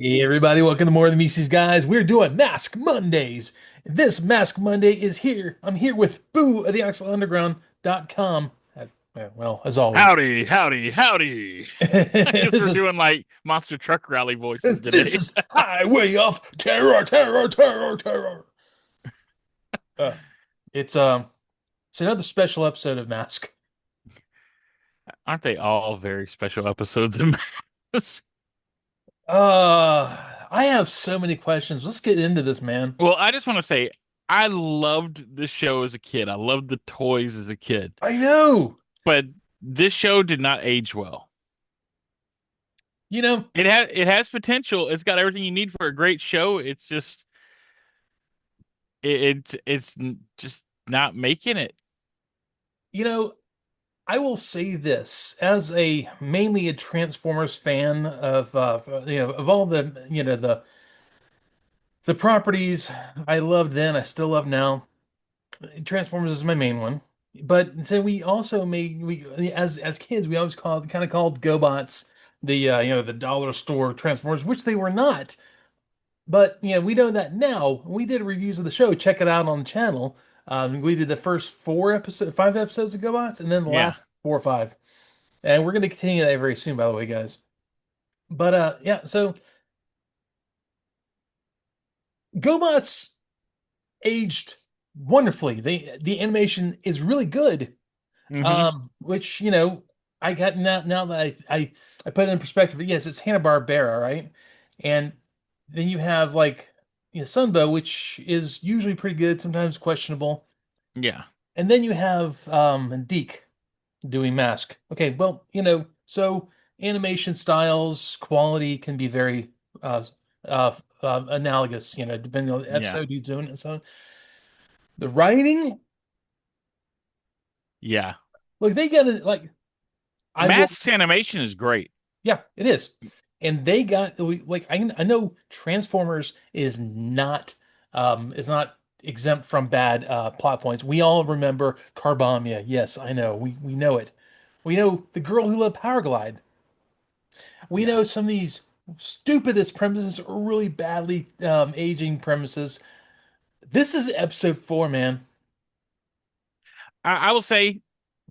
Hey everybody, welcome to More Than Mises Guys. We're doing Mask Mondays. This Mask Monday is here. I'm here with Boo of the Underground.com. Well, as always. Howdy, howdy, howdy. I guess This we're is doing like monster truck rally voices this today. is Highway of Terror, Terror, Terror, Terror. Uh, it's it's another special episode of Mask. Aren't they all very special episodes of M.A.S.K? I have so many questions. Let's get into this, man. Well, I just want to say I loved this show as a kid. I loved the toys as a kid. I know. But this show did not age well. You know, It has potential. It's got everything you need for a great show. It's just just not making it. you know, I will say this as a mainly a Transformers fan of of all the the properties I loved then, I still love now. Transformers is my main one. But so we also made we as kids we always called GoBots the the dollar store Transformers, which they were not. But we know that now. We did reviews of the show. Check it out on the channel. We did the first 5 episodes of GoBots, and then the Yeah. last 4 or 5. And we're going to continue that very soon, by the way, guys. But yeah, so GoBots aged wonderfully. The animation is really good. Hmm. Which I got now that I put it in perspective. But yes, it's Hanna-Barbera, right? And then you have like Sunbow, which is usually pretty good, sometimes questionable. Yeah. And then you have Deke doing Mask. Okay, well, so animation styles, quality can be very uh, analogous, depending on the Yeah. episode you're doing. And so the writing, Yeah. look, they got it. Like I will, Mask's animation is great. yeah, it is, and they got like I know Transformers is not exempt from bad plot points. We all remember Carbomia. Yes, I know. We know it. We know the girl who loved Powerglide. We Yeah. know some of these stupidest premises are really badly aging premises. This is episode 4, man. I will say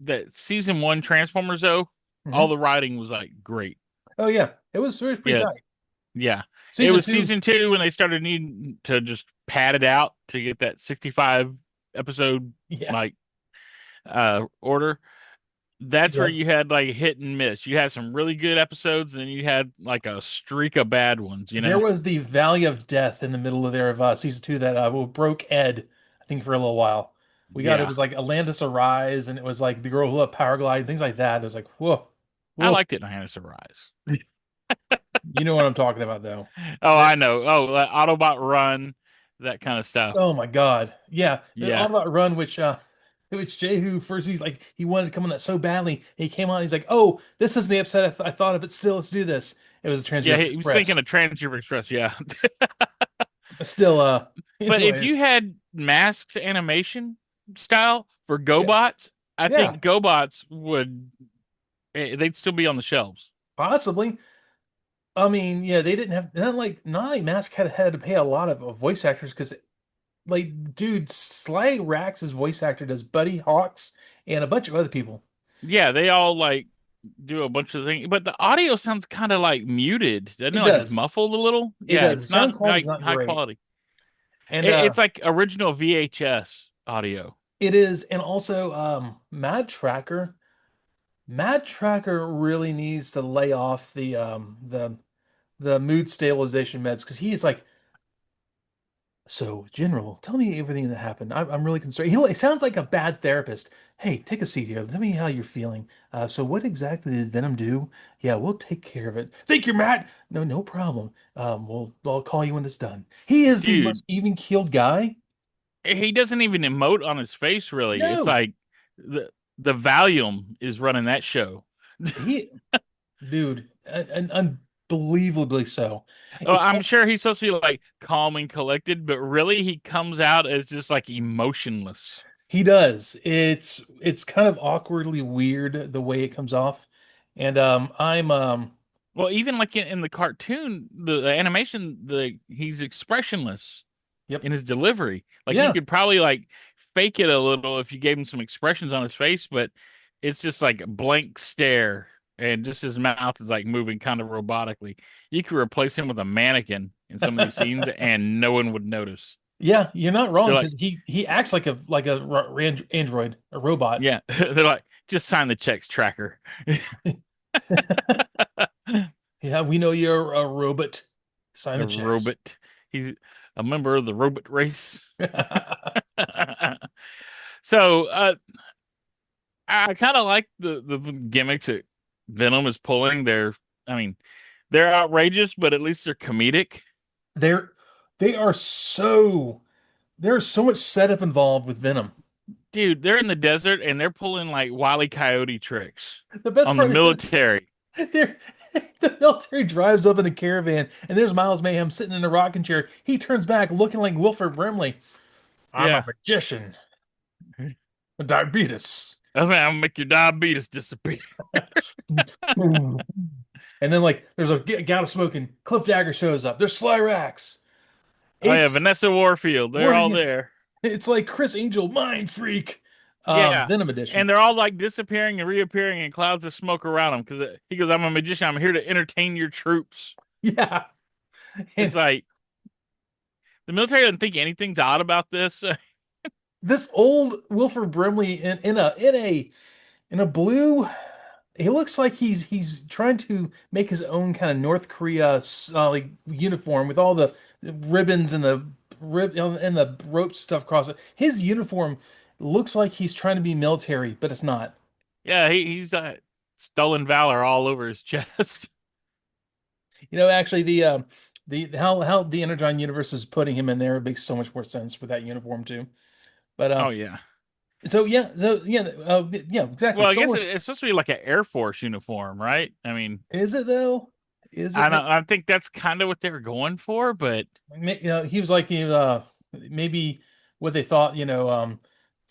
that season one Transformers though, all Hmm. the writing was like great. Oh yeah, it was pretty Yeah, tight. yeah. It Season was two, season two when they started needing to just pad it out to get that 65 episode yeah, like order. That's where yeah. you had like hit and miss. You had some really good episodes, and then you had like a streak of bad ones, you There know? was the Valley of Death in the middle of there of season 2 that broke Ed, I think, for a little while. We got it Yeah. was like Atlantis Arise, and it was like the girl who loved Powerglide, things like that. It was like whoa, I whoa. liked it in Highness of Rise. You know what I'm talking about, though. Oh, That I know. Oh, Autobot Run, that kind of stuff. Oh my God. Yeah. The Yeah. Autobot Run, which Jehu first he's like he wanted to come on that so badly. And he came on, he's like, oh, this is the episode I thought of, but still let's do this. It was a Yeah, Trans-Europe he was Express. thinking of Trans-Europe Express, yeah. Still, But if you anyways. had Mask's animation style for Yeah. GoBots, I Yeah, think GoBots would they'd still be on the shelves. possibly. I mean, yeah, they didn't have not like Mask had to pay a lot of voice actors because like dude, Sly Rax's voice actor does Buddy Hawks and a bunch of other people. Yeah, they all like do a bunch of things, but the audio sounds kind of like muted. Doesn't It it? Like it's does. muffled a little. It Yeah, does. The it's sound not quality is like not high great. quality. And It's like original VHS audio. it is, and also Mad Tracker really needs to lay off the mood stabilization meds because he's like, so General, tell me everything that happened. I'm really concerned. He sounds like a bad therapist. Hey, take a seat here. Tell me how you're feeling. So what exactly did Venom do? Yeah, we'll take care of it. Thank you, Matt. No, no problem. I'll call you when it's done. He is the Dude, most even-keeled guy. he doesn't even emote on his face really. It's No, like the Valium is running that show. he, dude, and unbelievably so. Well, It's I'm sure he's supposed to be like calm and collected, but really he comes out as just like emotionless. He does. It's kind of awkwardly weird the way it comes off. And I'm Well, even like in the cartoon, the animation, the he's expressionless Yep. in his delivery. Like you Yeah. could probably like fake it a little if you gave him some expressions on his face, but it's just like a blank stare and just his mouth is like moving kind of robotically. You could replace him with a mannequin in some of these scenes and no one would notice. Yeah, you're not wrong They're like, because he acts like a android, a robot. yeah, they're like, just sign the checks, tracker. Yeah, we know you're a robot. Sign A the checks. robot. He's a member of the robot race. So, I kind of like the gimmicks that Venom is pulling. I mean, they're outrageous, but at least they're comedic. They're they are so there's so much setup involved with Venom. Dude, they're in the desert and they're pulling like Wile E. Coyote tricks The best on the part is military. they're the military drives up in a caravan and there's Miles Mayhem sitting in a rocking chair. He turns back looking like Wilford Brimley. I'm a Yeah. magician. Diabetes. That's right, I'm gonna make your diabetes disappear. And then like there's a gout of smoking. Cliff Jagger shows up. There's Slyrax. Oh yeah, It's Vanessa Warfield, they're all we're there. it's like Chris Angel, Mind Freak, Yeah. Venom edition. And they're all like disappearing and reappearing in clouds of smoke around him because he goes, I'm a magician. I'm here to entertain your troops. Yeah, It's and like the military doesn't think anything's odd about this. this old Wilford Brimley in a blue. He looks like he's trying to make his own kind of North Korea like uniform with all the ribbons and the rope stuff across it. His uniform looks like he's trying to be military, but it's not. Yeah, he's stolen valor all over his chest. Actually, the how the Energon universe is putting him in there it makes so much more sense with that uniform too. But Oh yeah. yeah, exactly. Well, I So guess much it's supposed to be like an Air Force uniform, right? I mean, is it though? Is I it? don't. I think that's kind of what they were going for, but He was like maybe what they thought.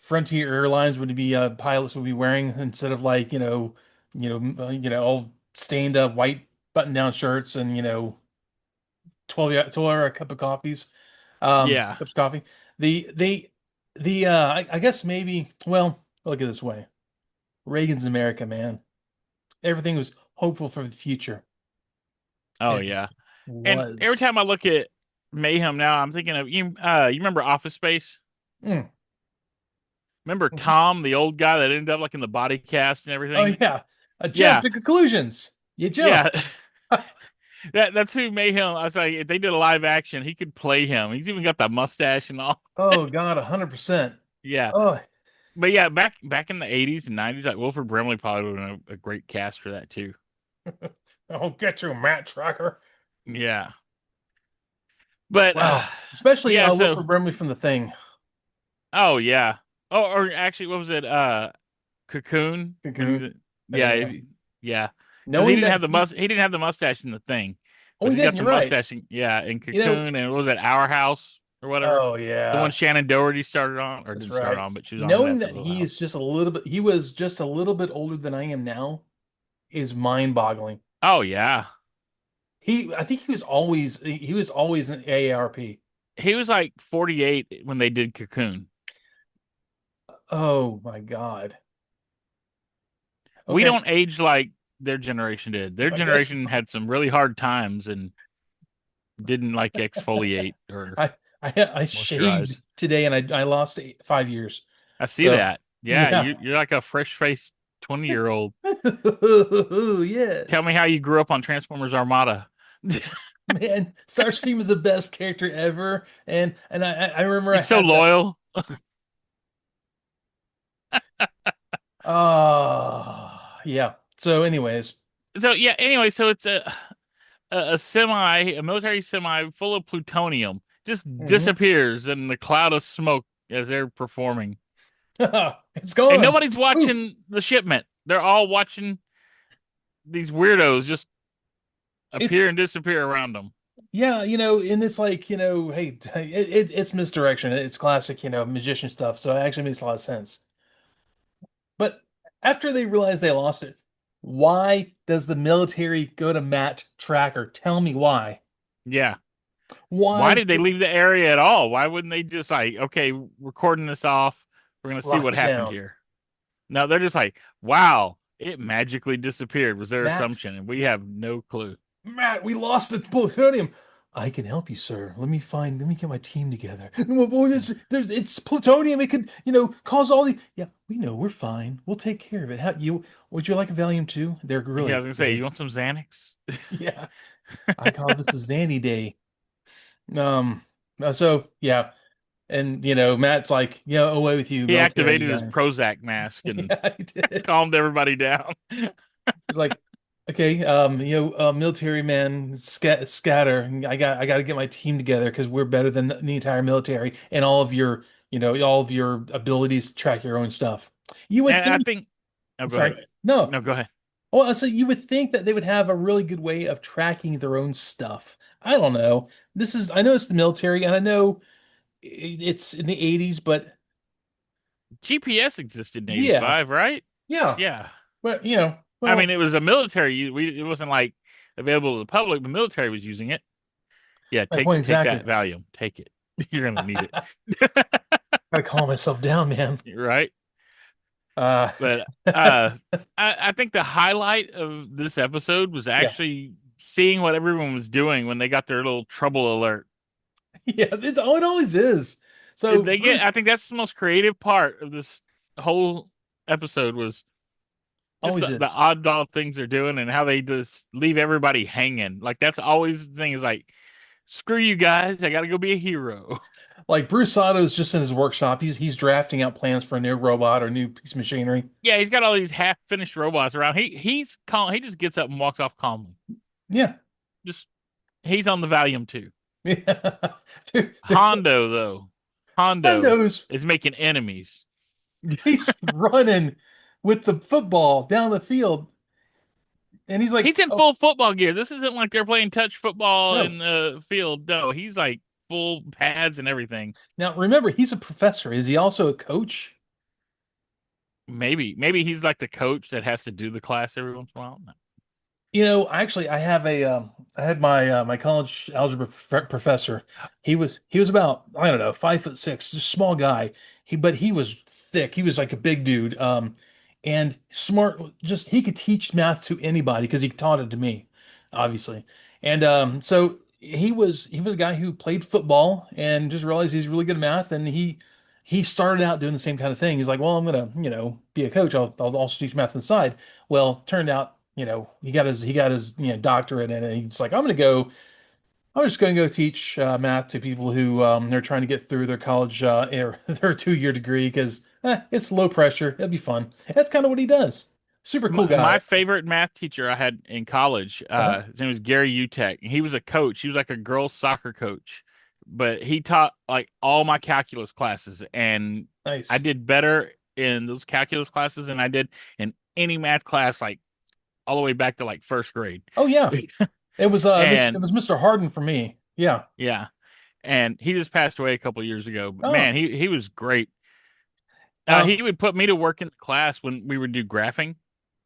Frontier Airlines would be pilots would be wearing instead of like all stained up white button down shirts and 12 hour cup of coffees, yeah. cups of coffee. The I guess maybe look at it this way. Reagan's America, man. Everything was hopeful for the future. Oh And it yeah. And every was. time I look at Mayhem now, I'm thinking of you. You remember Office Space? Mm. Remember Mhm. Tom, the old guy that ended up like in the body cast and Oh everything? yeah. A jump Yeah, to conclusions. You jump. yeah. That's who Mayhem. I was like, if they did a live action, he could play him. He's even got the mustache and all. Oh God, 100%. Yeah, Oh, but yeah, back in the '80s and '90s, like Wilford Brimley probably would have been a great cast for that too. I'll get you, Matt Tracker. Yeah, but Wow. Especially yeah. So Wilford Brimley from The Thing. oh yeah. Oh, or actually, what was it? Cocoon. When he Cocoon. was, I think, yeah, yeah. yeah. Because he Knowing didn't that have the he didn't have the mustache in the thing, oh, but he he's got didn't. the You're right. mustache. Yeah, in You know, Cocoon and what was it? Our House or whatever. oh The one yeah, Shannon Doherty started on, or that's didn't start right. on, but she was on in Knowing that that little house. he was just a little bit older than I am now is mind-boggling. Oh yeah, I think he was always an AARP. he was like 48 when they did Cocoon. Oh my God. We Okay, don't age like their generation did. Their I guess generation had some really hard times and didn't like exfoliate or I shaved moisturize. today and I lost 5 years. I see So that. Yeah, yeah. you're like a fresh faced 20-year-old. Tell Yes. me how you grew up on Transformers Armada. Man, Starscream is the best character ever. And I remember I He's so had the loyal. yeah. So anyways. So yeah, anyway, so it's a military semi full of plutonium just Mhm. disappears in the cloud of smoke as they're performing. It's And gone. nobody's Poof. watching the shipment. They're all watching these weirdos just It's appear and disappear around them. yeah, and it's like, hey, it's misdirection. It's classic, magician stuff. So it actually makes a lot of sense. But after they realized they lost it, Why does the military go to Matt Tracker? Tell me why. Yeah. Why Why did they leave the area at all? Why wouldn't they just like, okay, recording this off. We're gonna see lock what it happened down? here. No, they're just like, wow, it magically disappeared, was their Matt, assumption, and we have no clue. Matt, we lost the plutonium. I can help you, sir. Let me get my team together. Well, boy, it's plutonium. It could, cause all the. Yeah, we know. We're fine. We'll take care of it. Would you like a Valium too? They're Yeah, I really was gonna say, good. you want some Xanax? Yeah, I call this the Zanny Day. Um, yeah, and Matt's like, away with you, He military activated his guy. Prozac mask and Yeah, he did. calmed everybody down. He's like, okay, military man, scatter. I got to get my team together because we're better than the entire military and all of your abilities to track your own stuff. You would And I think, think, oh, go sorry, ahead. no. No, go ahead. Well, so you would think that they would have a really good way of tracking their own stuff. I don't know. I know it's the military, and I know it's in the 80s, but GPS existed in yeah, 85, right? yeah. Yeah. But I mean, well, it was a military. It wasn't like available to the public. The military was using it. Yeah, my point take exactly. that Valium. Take it. You're gonna need it. Gotta calm myself down, man. Right? Uh, But I think the highlight of this episode was yeah, actually seeing what everyone was doing when they got their little trouble alert. yeah. It always is. So They get. Bruce I think that's the most creative part of this whole episode was just always the is. oddball things they're doing and how they just leave everybody hanging. Like that's always the thing is like, screw you guys, I got to go be a hero. Like Bruce Sato's just in his workshop. He's drafting out plans for a new robot or new piece of machinery. Yeah, he's got all these half finished robots around. He's calm. He just gets up and walks off calmly. Yeah, Just he's on the Valium too. yeah. There's Hondo though, Hondo Hondo's. is making enemies. He's running with the football down the field, and he's like, He's in "Oh full football gear. This isn't like they're playing touch football no!" in the field. No, he's like full pads and everything. Now remember, he's a professor. Is he also a coach? Maybe he's like the coach that has to do the class every once in a while. Actually, I had my college algebra professor. He was about, I don't know, 5'6", just small guy. But he was thick. He was like a big dude. And smart. Just he could teach math to anybody because he taught it to me, obviously. And so he was a guy who played football and just realized he's really good at math. And he started out doing the same kind of thing. He's like, well, I'm gonna be a coach. I'll also teach math on the side. Well, turned out, he got his doctorate in it. And he's like, I'm just going to go teach math to people who they're trying to get through their college their 2-year degree because it's low pressure. It'll be fun. That's kind of what he does. Super cool guy. My favorite math teacher I had in college, Uh-huh. his name was Gary Utek. He was a coach. He was like a girls' soccer coach, but he taught like all my calculus classes, and I Nice. did better in those calculus classes than I did in any math class, like all the way back to like first grade. Oh yeah, it And was Mr. Harden for me. Yeah. yeah, and he just passed away a couple years ago. But man, Oh he was great. um He would put me to work in the class when we would do graphing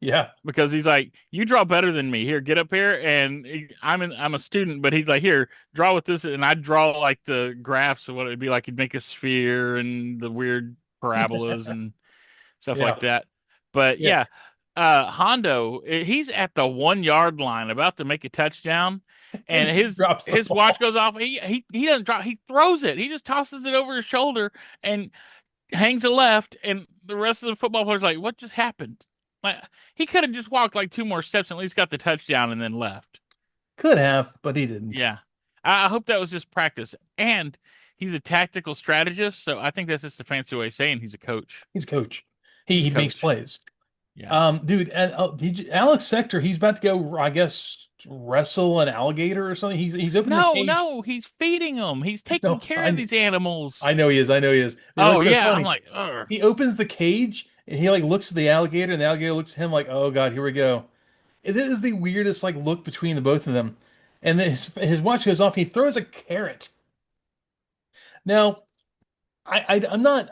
yeah. because he's like, "You draw better than me. Here, get up here." And I'm a student, but he's like, "Here, draw with this," and I draw like the graphs of what it'd be like. He'd make a sphere and the weird parabolas and stuff like Yeah. that. But Yeah. yeah, Hondo, he's at the 1 yard line about to make a touchdown, And and he drops the his watch ball. goes off. He doesn't drop. He throws it. He just tosses it over his shoulder and hangs a left, and the rest of the football players are like, what just happened? Like he could have just walked like two more steps and at least got the touchdown and then left. Could have, but he didn't. Yeah. I hope that was just practice. And he's a tactical strategist, so I think that's just a fancy way of saying he's a coach. He's coach. He's a He makes coach. plays. Yeah. Dude, and Alex Sector, he's about to go, I guess, wrestle an alligator or something. He's opened the No, cage. no, he's feeding them. He's taking No, care of these animals. I know he is. I know he is. It Oh looks so yeah, I'm funny. like, ugh. He opens the cage and he like looks at the alligator, and the alligator looks at him like, "Oh God, here we go." It is the weirdest like look between the both of them. And then his watch goes off. He throws a carrot. Now, I'm not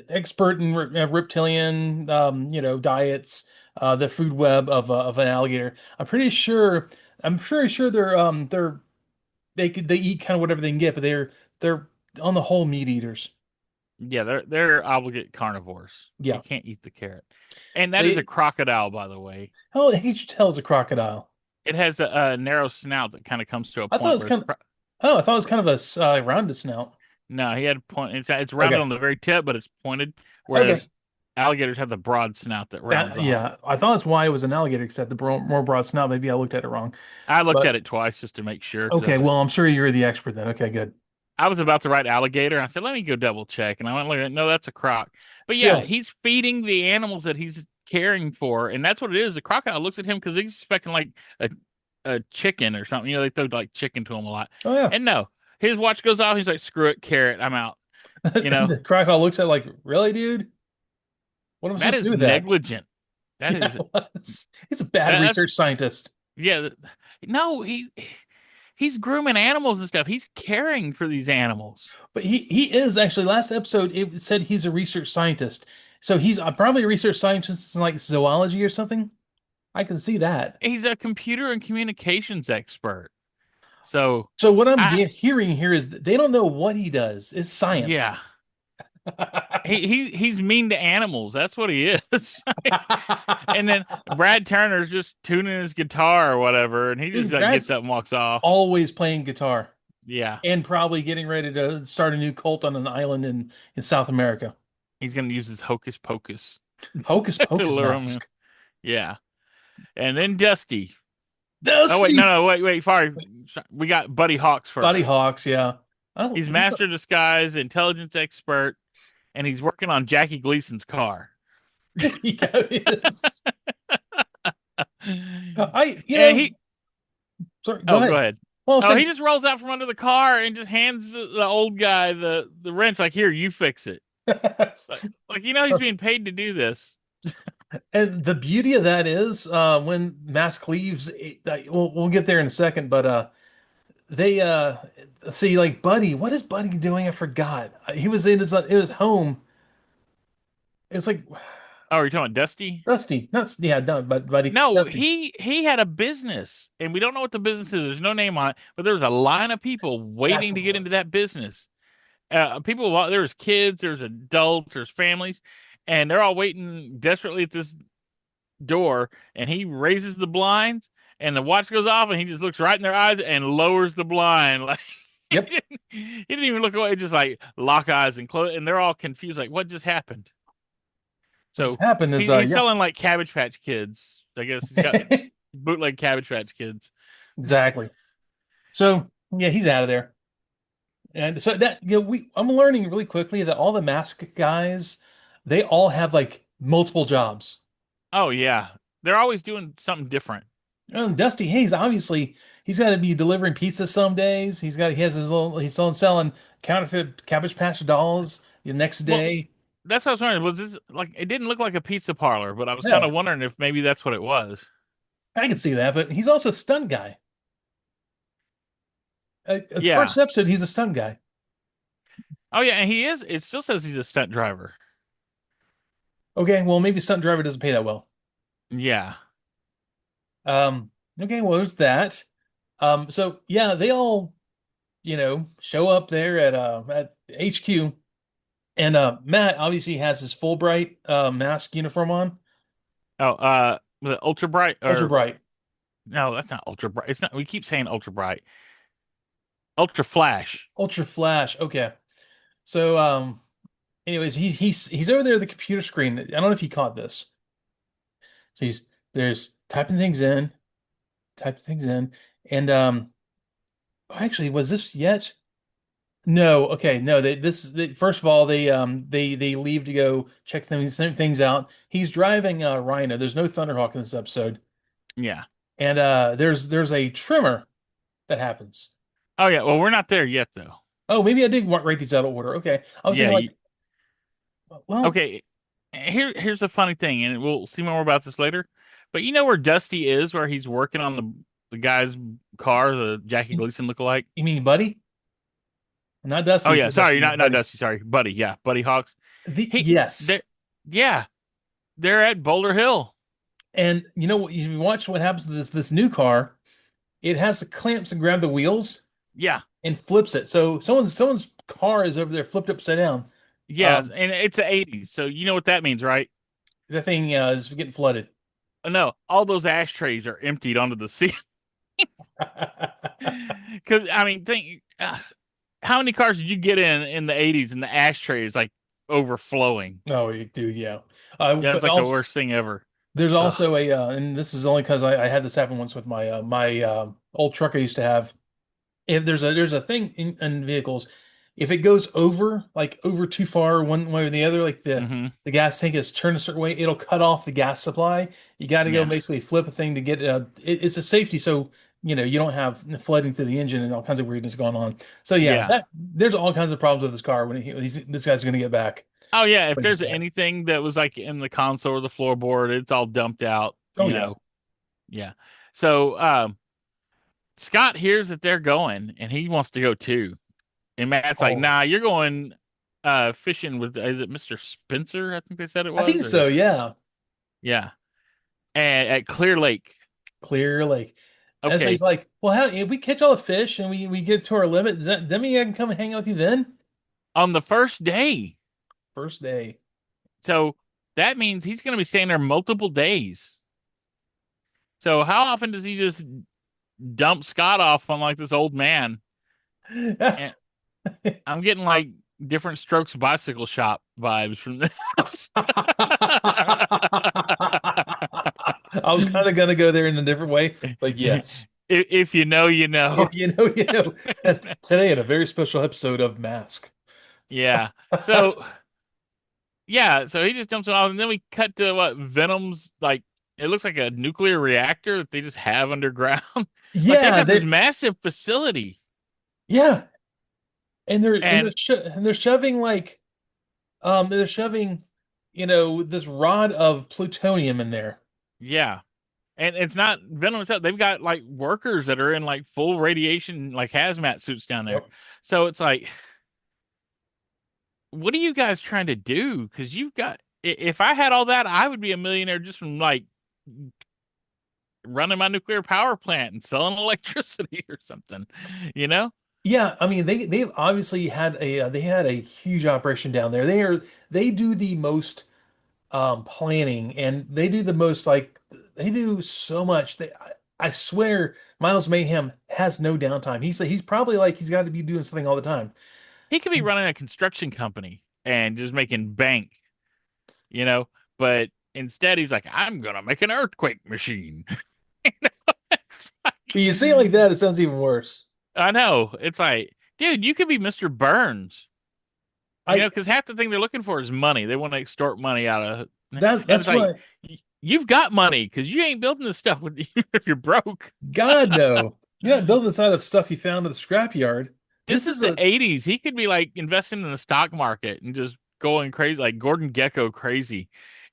expert in reptilian diets, the food web of an alligator. I'm pretty sure they eat kind of whatever they can get, but they're on the whole meat eaters. Yeah, they're obligate carnivores. You Yeah. can't eat the carrot. And that is a They crocodile, by the way. how the heck you tell is a crocodile? It has a narrow snout that kind of comes to a I thought it point was where it's kind of oh, I thought it was kind of a rounded snout. no, he had a point. It's rounded Okay. on the very tip, but it's pointed, Okay. whereas alligators have the broad snout that rounds off. Yeah, I thought that's why it was an alligator, except the more broad snout. Maybe I looked at it wrong. I looked But at it twice just to make sure okay, because well, I'm sure you're the expert then. Okay, good. I was about to write alligator. And I said, let me go double check. And I went, look at it. No, that's a croc. But yeah, Still, he's feeding the animals that he's caring for. And that's what it is. The crocodile looks at him because he's expecting like a chicken or something. You know, they throw like chicken to him a lot. oh yeah. And no, his watch goes off. He's like, screw it, carrot. I'm out. You know, The crocodile looks at it like, really, dude? What am I that supposed to do is with that? negligent. That Yeah, is, he's a bad that's, research scientist. yeah. No, he's grooming animals and stuff. He's caring for these animals. But he is actually last episode it said he's a research scientist. So he's probably a research scientist in like zoology or something. I can see that. He's a computer and communications expert. So So what I'm I hearing here is that they don't know what he does. It's science. yeah. He's mean to animals. That's what he is. And then Brad Turner's just tuning his guitar or whatever, and he just Dude, like gets Brad's up and walks off. always playing guitar Yeah. and probably getting ready to start a new cult on an island in South America. He's gonna use his hocus pocus Hocus to pocus lure him in. mask. Yeah. And then Dusty. Oh wait, Dusty! wait, sorry. We got Buddy Hawks Buddy first. Hawks, yeah. He's master disguise, intelligence expert, and he's working on Jackie Gleason's car. he is. I, you And know, he sorry, go oh, go ahead. ahead. Well, I'm Oh, he saying, just rolls out from under the car and just hands the old guy the wrench. Like, here, you fix it. Like you know, he's being paid to do this. and the beauty of that is, when Mask leaves, we'll get there in a second, but they see like Buddy. What is Buddy doing? I forgot. He was in his home. It's like Oh, are you talking about Dusty? Dusty, not yeah, no, but Buddy, No, Dusty. he had a business, and we don't know what the business is. There's no name on it, but there was a line of people That's waiting what to it get into was. that business. People, there's kids, there's adults, there's families, and they're all waiting desperately at this door. And he raises the blinds, and the watch goes off, and he just looks right in their eyes and lowers the blind. Like Yep. he didn't even look away, just like lock eyes and close, and they're all confused, like what just happened. What just So happened is he's yeah. selling like Cabbage Patch Kids. I guess he's got bootleg Cabbage Patch Kids. Exactly. So yeah, he's out of there. And so that I'm learning really quickly that all the mask guys, they all have like multiple jobs. Oh yeah, they're always doing something different. Dusty Hayes, obviously, he's got to be delivering pizza some days. He has his little he's selling counterfeit Cabbage Patch dolls the next Well, day. that's what I was wondering. Was this like it didn't look like a pizza parlor, but I was kind No, of wondering if maybe that's what it was. I can see that, but he's also a stunt guy. At the Yeah. first episode, he's a stunt guy. Oh yeah, and he is. It still says he's a stunt driver. Okay, well maybe stunt driver doesn't pay that well. Yeah. Okay, well there's that. So yeah, they all show up there at HQ, and Matt obviously has his Fulbright mask uniform on, Oh, the ultra bright ultra or bright, no, that's not ultra bright. It's not. We keep saying ultra bright. Ultra flash. ultra flash. Okay, so anyways, he's over there at the computer screen. I don't know if he caught this. So he's there's typing things in, and actually, was this yet? No, okay, no. First of all, they leave to go check things out. He's driving Rhino. There's no Thunderhawk in this episode, Yeah. and there's a trimmer that happens. Oh yeah. Well, we're not there yet though. Oh, maybe I did write these out of order. Okay, I was Yeah. thinking like, well, Okay. Here's a funny thing, and we'll see more about this later. But you know where Dusty is, where he's working on the guy's car, the Jackie Gleason lookalike. you mean Buddy? Not Oh Dusty, yeah, so sorry, Dusty, not Buddy. Dusty, sorry, Buddy. Yeah, Buddy Hawks. They're Yes. yeah, they're at Boulder Hill. And you know what? You watch what happens to this new car. It has the clamps and grab the wheels Yeah, and flips it. So someone's car is over there flipped upside down. yeah, Um, and it's the '80s, so you know what that means, right? the thing is getting flooded. No, all those ashtrays are emptied onto the sea. Because I mean, think how many cars did you get in the '80s and the ashtray is like overflowing? Oh, you do, yeah. Yeah, it's But like the also worst thing ever. there's Ugh. also and this is only because I had this happen once with my old truck I used to have. If there's a thing in vehicles, if it goes over like over too far one way or the other, like Hmm. the gas tank is turned a certain way, it'll cut off the gas supply. You got to go Yeah. basically flip a thing to get it's a safety, so you don't have flooding through the engine and all kinds of weirdness going on. So yeah, Yeah. that there's all kinds of problems with this car when this guy's going to get back Oh yeah. If when he gets there's back. anything that was like in the console or the floorboard, it's all dumped out. Oh yeah. Yeah. So Scott hears that they're going, and he wants to go too. And Matt's like, Oh, "Nah, you're going fishing with is it Mr. Spencer? I think they said it I was, think so. or Yeah, yeah, and at Clear Lake. Clear Lake. That's why he's Okay, like, well, how if we catch all the fish and we get to our limit, does that mean I can come and hang out with you then? on the first day. First day. So that means he's going to be staying there multiple days. So how often does he just dump Scott off on like this old man? And I'm getting like different Strokes bicycle shop vibes from this. I was kind of gonna go there in a different way, but yes. If you know, you If know. you know, today in a very special episode of Mask. Yeah. So yeah, so he just dumps it off, and then we cut to what Venom's like. It looks like a nuclear reactor that they just have underground. Like they've Yeah, got this massive facility, yeah, and and they're shoving like they're shoving this rod of plutonium in there. yeah, and it's not Venom itself. They've got like workers that are in like full radiation, like hazmat suits down there. Yep. So it's like, what are you guys trying to do? Because you've got. If I had all that, I would be a millionaire just from like running my nuclear power plant and selling electricity or something, you know? Yeah, I mean they've obviously had they had a huge operation down there. They do the most planning and they do the most like they do so much. I swear Miles Mayhem has no downtime. He's probably like he's got to be doing something all the time. He could be running a construction company and just making bank, you know? But instead, he's like, I'm going to make an earthquake machine. It's But like- you say it like that, it sounds even worse. I know. It's like, dude, you could be Mr. Burns, I because half the thing they're looking for is money. They want to extort money out of, and it's that's like, why you've got money because you ain't building this stuff with if you're broke. God no. You're not building this out of stuff you found at the scrapyard. This This is is the a 80s. He could be like investing in the stock market and just going crazy, like Gordon Gecko crazy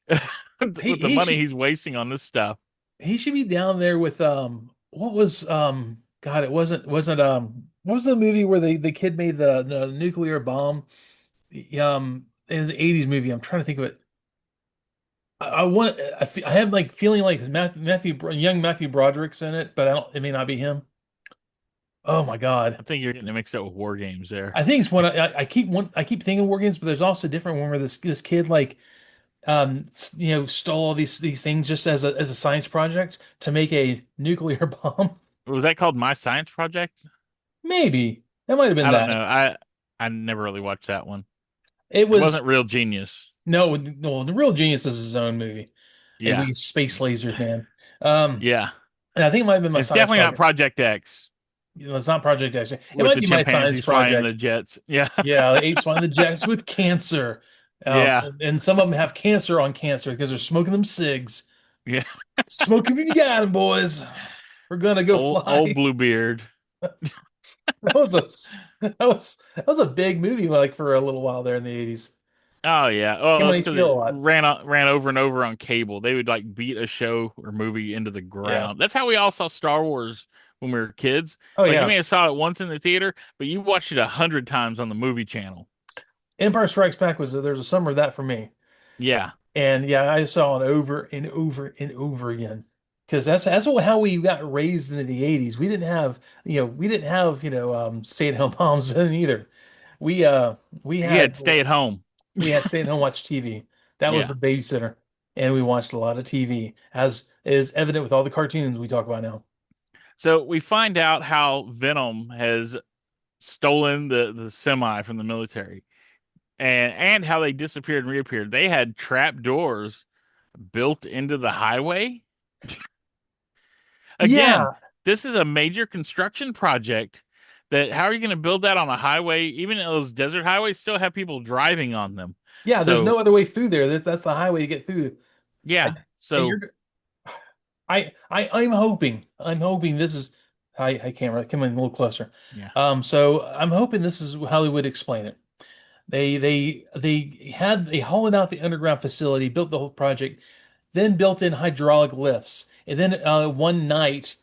he with the he money should he's wasting on this stuff. he should be down there with what was God, it wasn't what was the movie where the kid made the nuclear bomb? It was an 80s movie. I'm trying to think of it. I have like feeling like young Matthew Broderick's in it, but I don't it may not be him. Oh my God. I think you're getting it mixed up with war games there. I think it's I keep thinking War Games, but there's also a different one where this kid like stole all these things just as a science project to make a nuclear bomb. Was that called My Science Project? Maybe that might have been I don't that. know. I never really watched that one. It It was wasn't Real Genius. no, the real genius is his own movie, and Yeah. we space lasers, man. Um, Yeah. and I think it might have been my It's science definitely not project. Project X It's not Project Action. It with might the be my science chimpanzees flying the project. jets. Yeah. Yeah, the apes find the jets with cancer. Yeah. And some of them have cancer on cancer because they're smoking them cigs. Yeah. Smoke 'em if you got 'em, boys. We're gonna go Old fly. Bluebeard. That was that was a big movie like for a little while there in the 80s. Oh yeah. Came Oh, on it's because HBO a it lot. ran over and over on cable. They would like beat a show or movie into the Yeah. ground. That's how we all saw Star Wars when we were kids. Oh Like you yeah, may have saw it once in the theater, but you watched it 100 times on the movie channel. Empire Strikes Back was there's a summer of that for me. Yeah. And yeah, I saw it over and over and over again. Because how we got raised into the 80s. We didn't have, stay-at-home moms then either. We uh we You had had to stay at home. we had stay-at-home watch TV. That was Yeah. the babysitter. And we watched a lot of TV, as is evident with all the cartoons we talk about now. So we find out how Venom has stolen the semi from the military and how they disappeared and reappeared. They had trap doors built into the highway. Again, Yeah, this is a major construction project that how are you going to build that on a highway? Even those desert highways still have people driving on them. yeah, there's So, no other way through there. That's the highway to get through. yeah. And you're So, I'm hoping this is hi camera, come in a little closer. yeah. So I'm hoping this is how they would explain it. They hollowed out the underground facility, built the whole project, then built in hydraulic lifts, and then one night,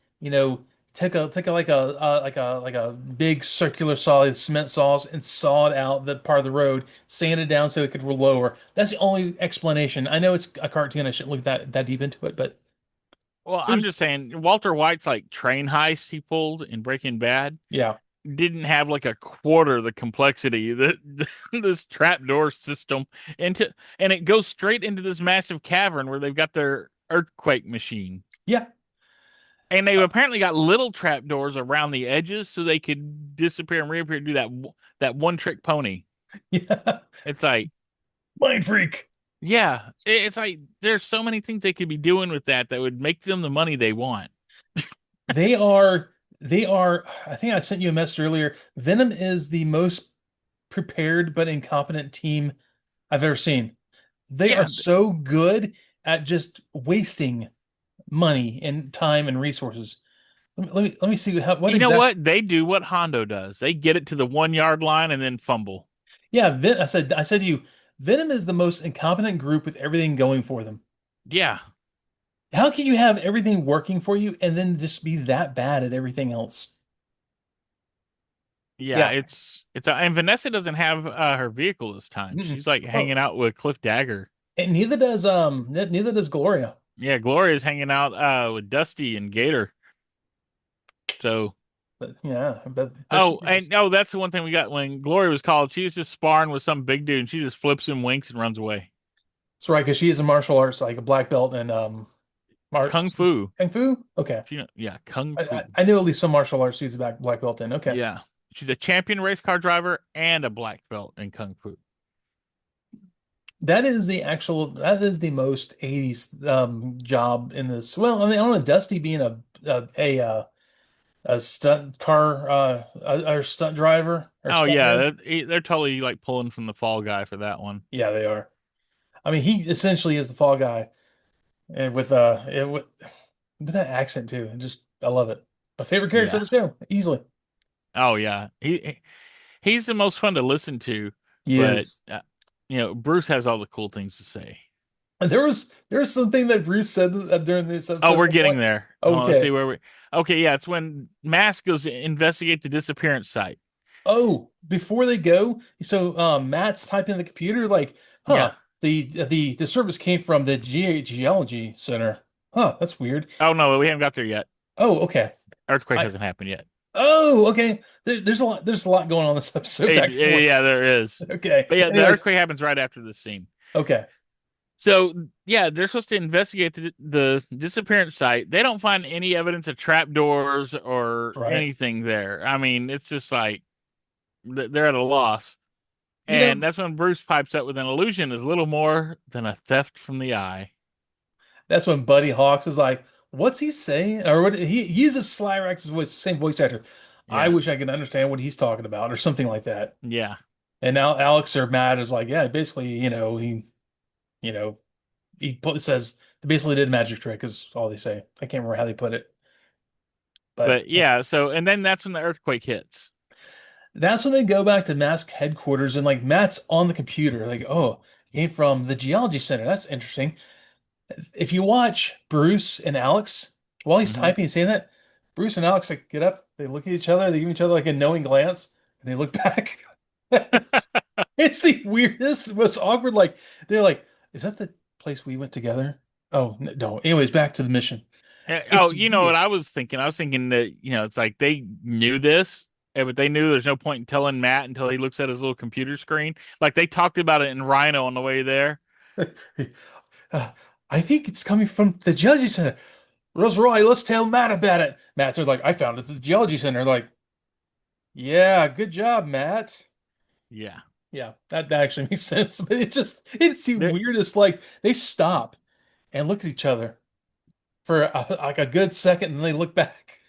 took a like a big circular saw, cement saws, and sawed out the part of the road, sanded down so it could roll lower. That's the only explanation. I know it's a cartoon. I shouldn't look that deep into it, but Well, it I'm was just saying Walter White's like train heist he pulled in Breaking Bad yeah. didn't have like a quarter the complexity that this trapdoor system into and it goes straight into this massive cavern where they've got their earthquake machine. Yeah. And they apparently got little trapdoors around the edges so they could disappear and reappear and do that one trick pony. Yeah. It's like, Mind freak. yeah, it's like there's so many things they could be doing with that would make them the money they want. They are, they are, I think I sent you a message earlier. Venom is the most prepared but incompetent team I've ever seen. They are Yeah, so good at just wasting money and time and resources. Let me see what you know exact. what? They do what Hondo does. They get it to the 1 yard line and then fumble. Yeah, I said to you, Venom is the most incompetent group with everything going for them. Yeah, How can you have everything working for you and then just be that bad at everything else? yeah. Yeah. And Vanessa doesn't have her vehicle this time. Mm-mm. She's like Oh, hanging out with Cliff Dagger. and neither does Gloria. Yeah, Gloria's hanging out with Dusty and Gator. So, But yeah, but she oh, is. and oh, that's the one thing we got when Gloria was called. She was just sparring with some big dude, and she just flips him, winks, and runs away. That's right, because she is a martial arts, like a black belt and mar Kung Fu. Kung Fu. Okay, Yeah, Kung I, Fu. I I knew at least some martial arts she's a black belt in. Okay, Yeah, she's a champion race car driver and a black belt in Kung Fu. that is the most 80s job in this. Well, I mean, I don't know, Dusty being a stunt car or stunt driver or Oh stuntman. yeah, they're totally like pulling from the Fall Guy for that one. Yeah, they are. I mean, he essentially is the fall guy, and with that accent too. And just I love it. My favorite character of Yeah. the show, easily. Oh yeah, he's the most fun to listen to, He but is. Bruce has all the cool things to say. And there was something that Bruce said during this Oh, episode at we're one getting point. there. Hold on, let's see Okay. where we. Okay, yeah, it's when Mask goes to investigate the disappearance site. Oh, before they go, so Matt's typing in the computer like, huh, Yeah. the service came from the geology center. Huh, that's weird. Oh no, we haven't got there yet. Oh, okay. Earthquake I hasn't happened yet. oh, okay. There's a lot going on in this episode back and forth. Yeah, there is. Okay. But yeah, the Anyways, earthquake happens right after this scene. okay. So yeah, they're supposed to investigate the disappearance site. They don't find any evidence of trapdoors or Right. anything there. I mean, it's just like they're at a loss. You know, And that's when Bruce pipes up with an illusion is little more than a theft from the eye. that's when Buddy Hawks was like, "What's he saying?" Or what he uses Slyrax's voice, same voice actor. I Yeah. wish I could understand what he's talking about, or something like that. Yeah. And now Alex or Matt is like, yeah, basically, you know, says they basically did a magic trick is all they say. I can't remember how they put it, but But yeah, so and then that's when the earthquake hits. that's when they go back to M.A.S.K headquarters and like Matt's on the computer, like, oh, came from the geology center. That's interesting. If you watch Bruce and Alex while he's Hmm. typing and saying that, Bruce and Alex like get up, they look at each other, they give each other like a knowing glance, and they look back. It's, it's the weirdest, most awkward. Like they're like, "Is that the place we went together?" Oh no. Anyways, back to the mission. Oh, It's you know what weird. I was thinking? I was thinking that, it's like they knew this, but they knew there's no point in telling Matt until he looks at his little computer screen. Like they talked about it in Rhino on the way there. Uh, I think it's coming from the geology center. Roy, let's tell Matt about it. Matt's like, I found it at the geology center. Like, yeah, good job, Matt. Yeah. Yeah, that actually makes sense. But it's the There, weirdest. Like they stop and look at each other for like a good second, and they look back.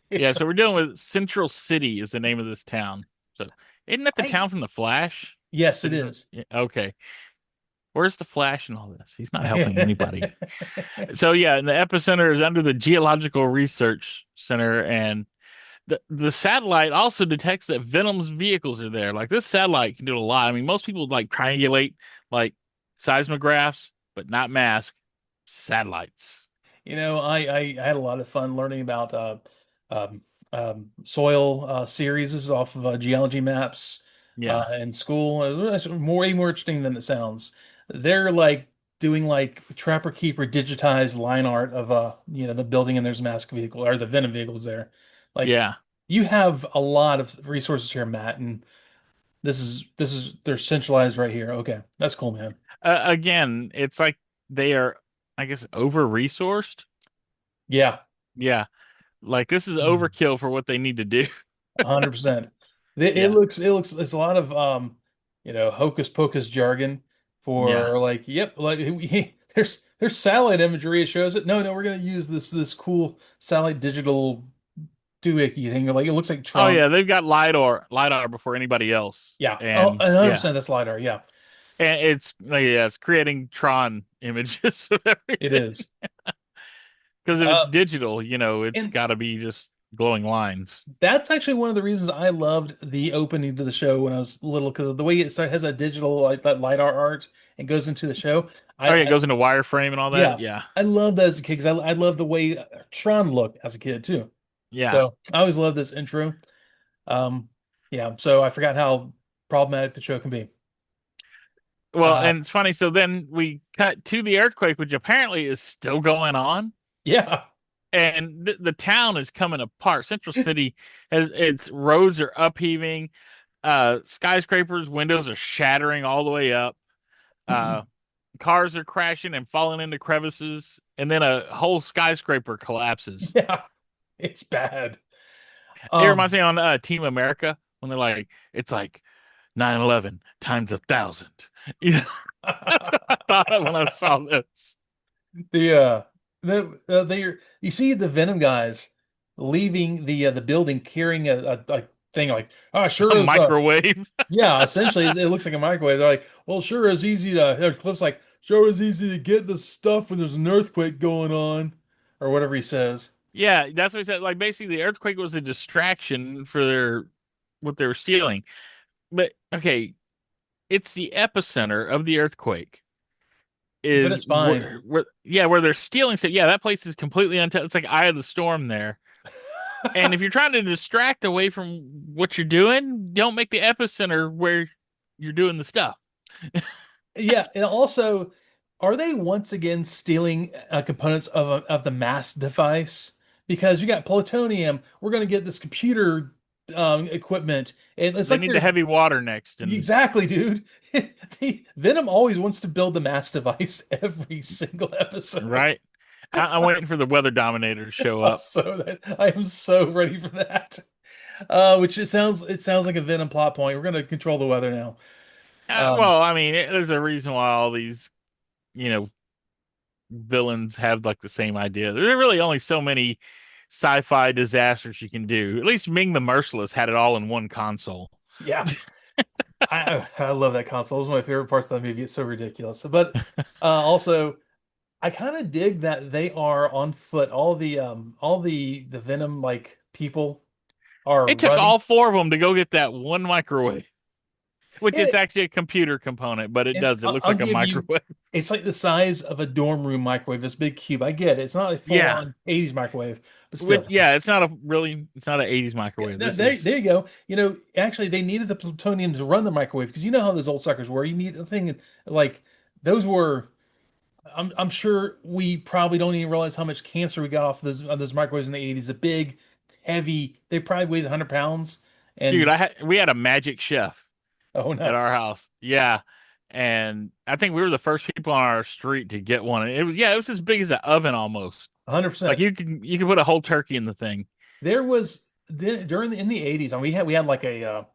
yeah, It's so we're dealing with Central City is the name of this town. So isn't that the I town from the Flash? yes, it City from is. yeah, okay. Where's the Flash in all this? He's not helping anybody. So yeah, and the epicenter is under the Geological Research Center, and the satellite also detects that Venom's vehicles are there. Like this satellite can do a lot. I mean, most people like triangulate like seismographs, but not mask satellites. I had a lot of fun learning about um, soil series off of geology maps Yeah, in school. It's way more interesting than it sounds. They're like doing like Trapper Keeper digitized line art of the building and there's mask vehicle or the Venom vehicles there. Like yeah. you have a lot of resources here, Matt, and this is they're centralized right here. Okay, that's cool, man. Again, it's like they are, I guess, over resourced. Yeah. Yeah, like this is Mm. overkill for what they need to do. 100%. It Yeah, looks it's a lot of hocus pocus jargon yeah. for like yep like there's satellite imagery it shows it. No, we're gonna use this cool satellite digital doohickey thing like it looks like Oh Tron. yeah, they've got lidar before anybody else, Yeah. Oh, and yeah, 100% that's LiDAR. Yeah, and it's like, yeah, it's creating Tron images of it everything. is. Because if it's Uh digital, it's and got to be just glowing lines. that's actually one of the reasons I loved the opening to the show when I was little because of the way has a digital like that LiDAR art and goes into the show. Oh yeah, it goes into wireframe and all that. Yeah, Yeah, I love that as a kid because I love the way Tron looked as a kid too. yeah. So I always love this intro. Um, yeah, so I forgot how problematic the show can be. Well, Uh, and it's funny. So then we cut to the earthquake, which apparently is still going on, yeah, and the town is coming apart. Central City has its roads are upheaving. Skyscrapers windows are shattering all the way up. Uh, Cars are crashing and falling into crevices, and then a whole skyscraper collapses. yeah, it's bad. It reminds Um, me on Team America when they're like, it's like 9/11 times 1,000. You know, that's what I thought of when I saw this. the they you see the Venom guys leaving the building carrying a thing like A sure is microwave. yeah, essentially, it looks like a microwave. They're like, well, sure is easy to. Cliff's like, sure is easy to get the stuff when there's an earthquake going on, or whatever he says. Yeah, that's what he said. Like basically, the earthquake was a distraction for their what they were stealing. But okay, it's the epicenter of the earthquake. But Is it's fine. where they're stealing stuff. Yeah, that place is completely untouched. It's like eye of the storm there. And if you're trying to distract away from what you're doing, don't make the epicenter where you're doing the stuff. Yeah, and also, are they once again stealing components of the mass device? Because you got plutonium, we're going to get this computer equipment. And it's They like need the they're heavy water next, and exactly, dude. Venom always wants to build the mass device every single episode. right. I'm waiting for the weather dominator to show I'm up. so I am so ready for that. Which it sounds like a Venom plot point. We're gonna control the weather now. Um, Well, I mean, there's a reason why all these, you know, villains have like the same idea. There are really only so many sci-fi disasters you can do. At least Ming the Merciless had it all in one console. yeah, I love that console. It was one of my favorite parts of the movie. It's so ridiculous. But also, I kind of dig that they are on foot. All the Venom like people are It took running. all four of them to go get that one microwave. which it's And, actually a computer component, but it and does. It looks I'll like a give you, microwave. it's like the size of a dorm room microwave, this big cube. I get it. It's not a Yeah. full-on 80s microwave, but Which, still. yeah, it's not an 80s Yeah, microwave. This there is, you go. Actually, they needed the plutonium to run the microwave because you know how those old suckers were. You need a thing like those were. I'm sure we probably don't even realize how much cancer we got off those microwaves in the 80s. A big, heavy. They probably weighs 100 pounds. dude, And we had a magic chef oh, at our nice. house. Yeah. And I think we were the first people on our street to get one. It was as big as an oven almost. Like 100%. you can put a whole turkey in the thing. There was during in the 80s, and we had like a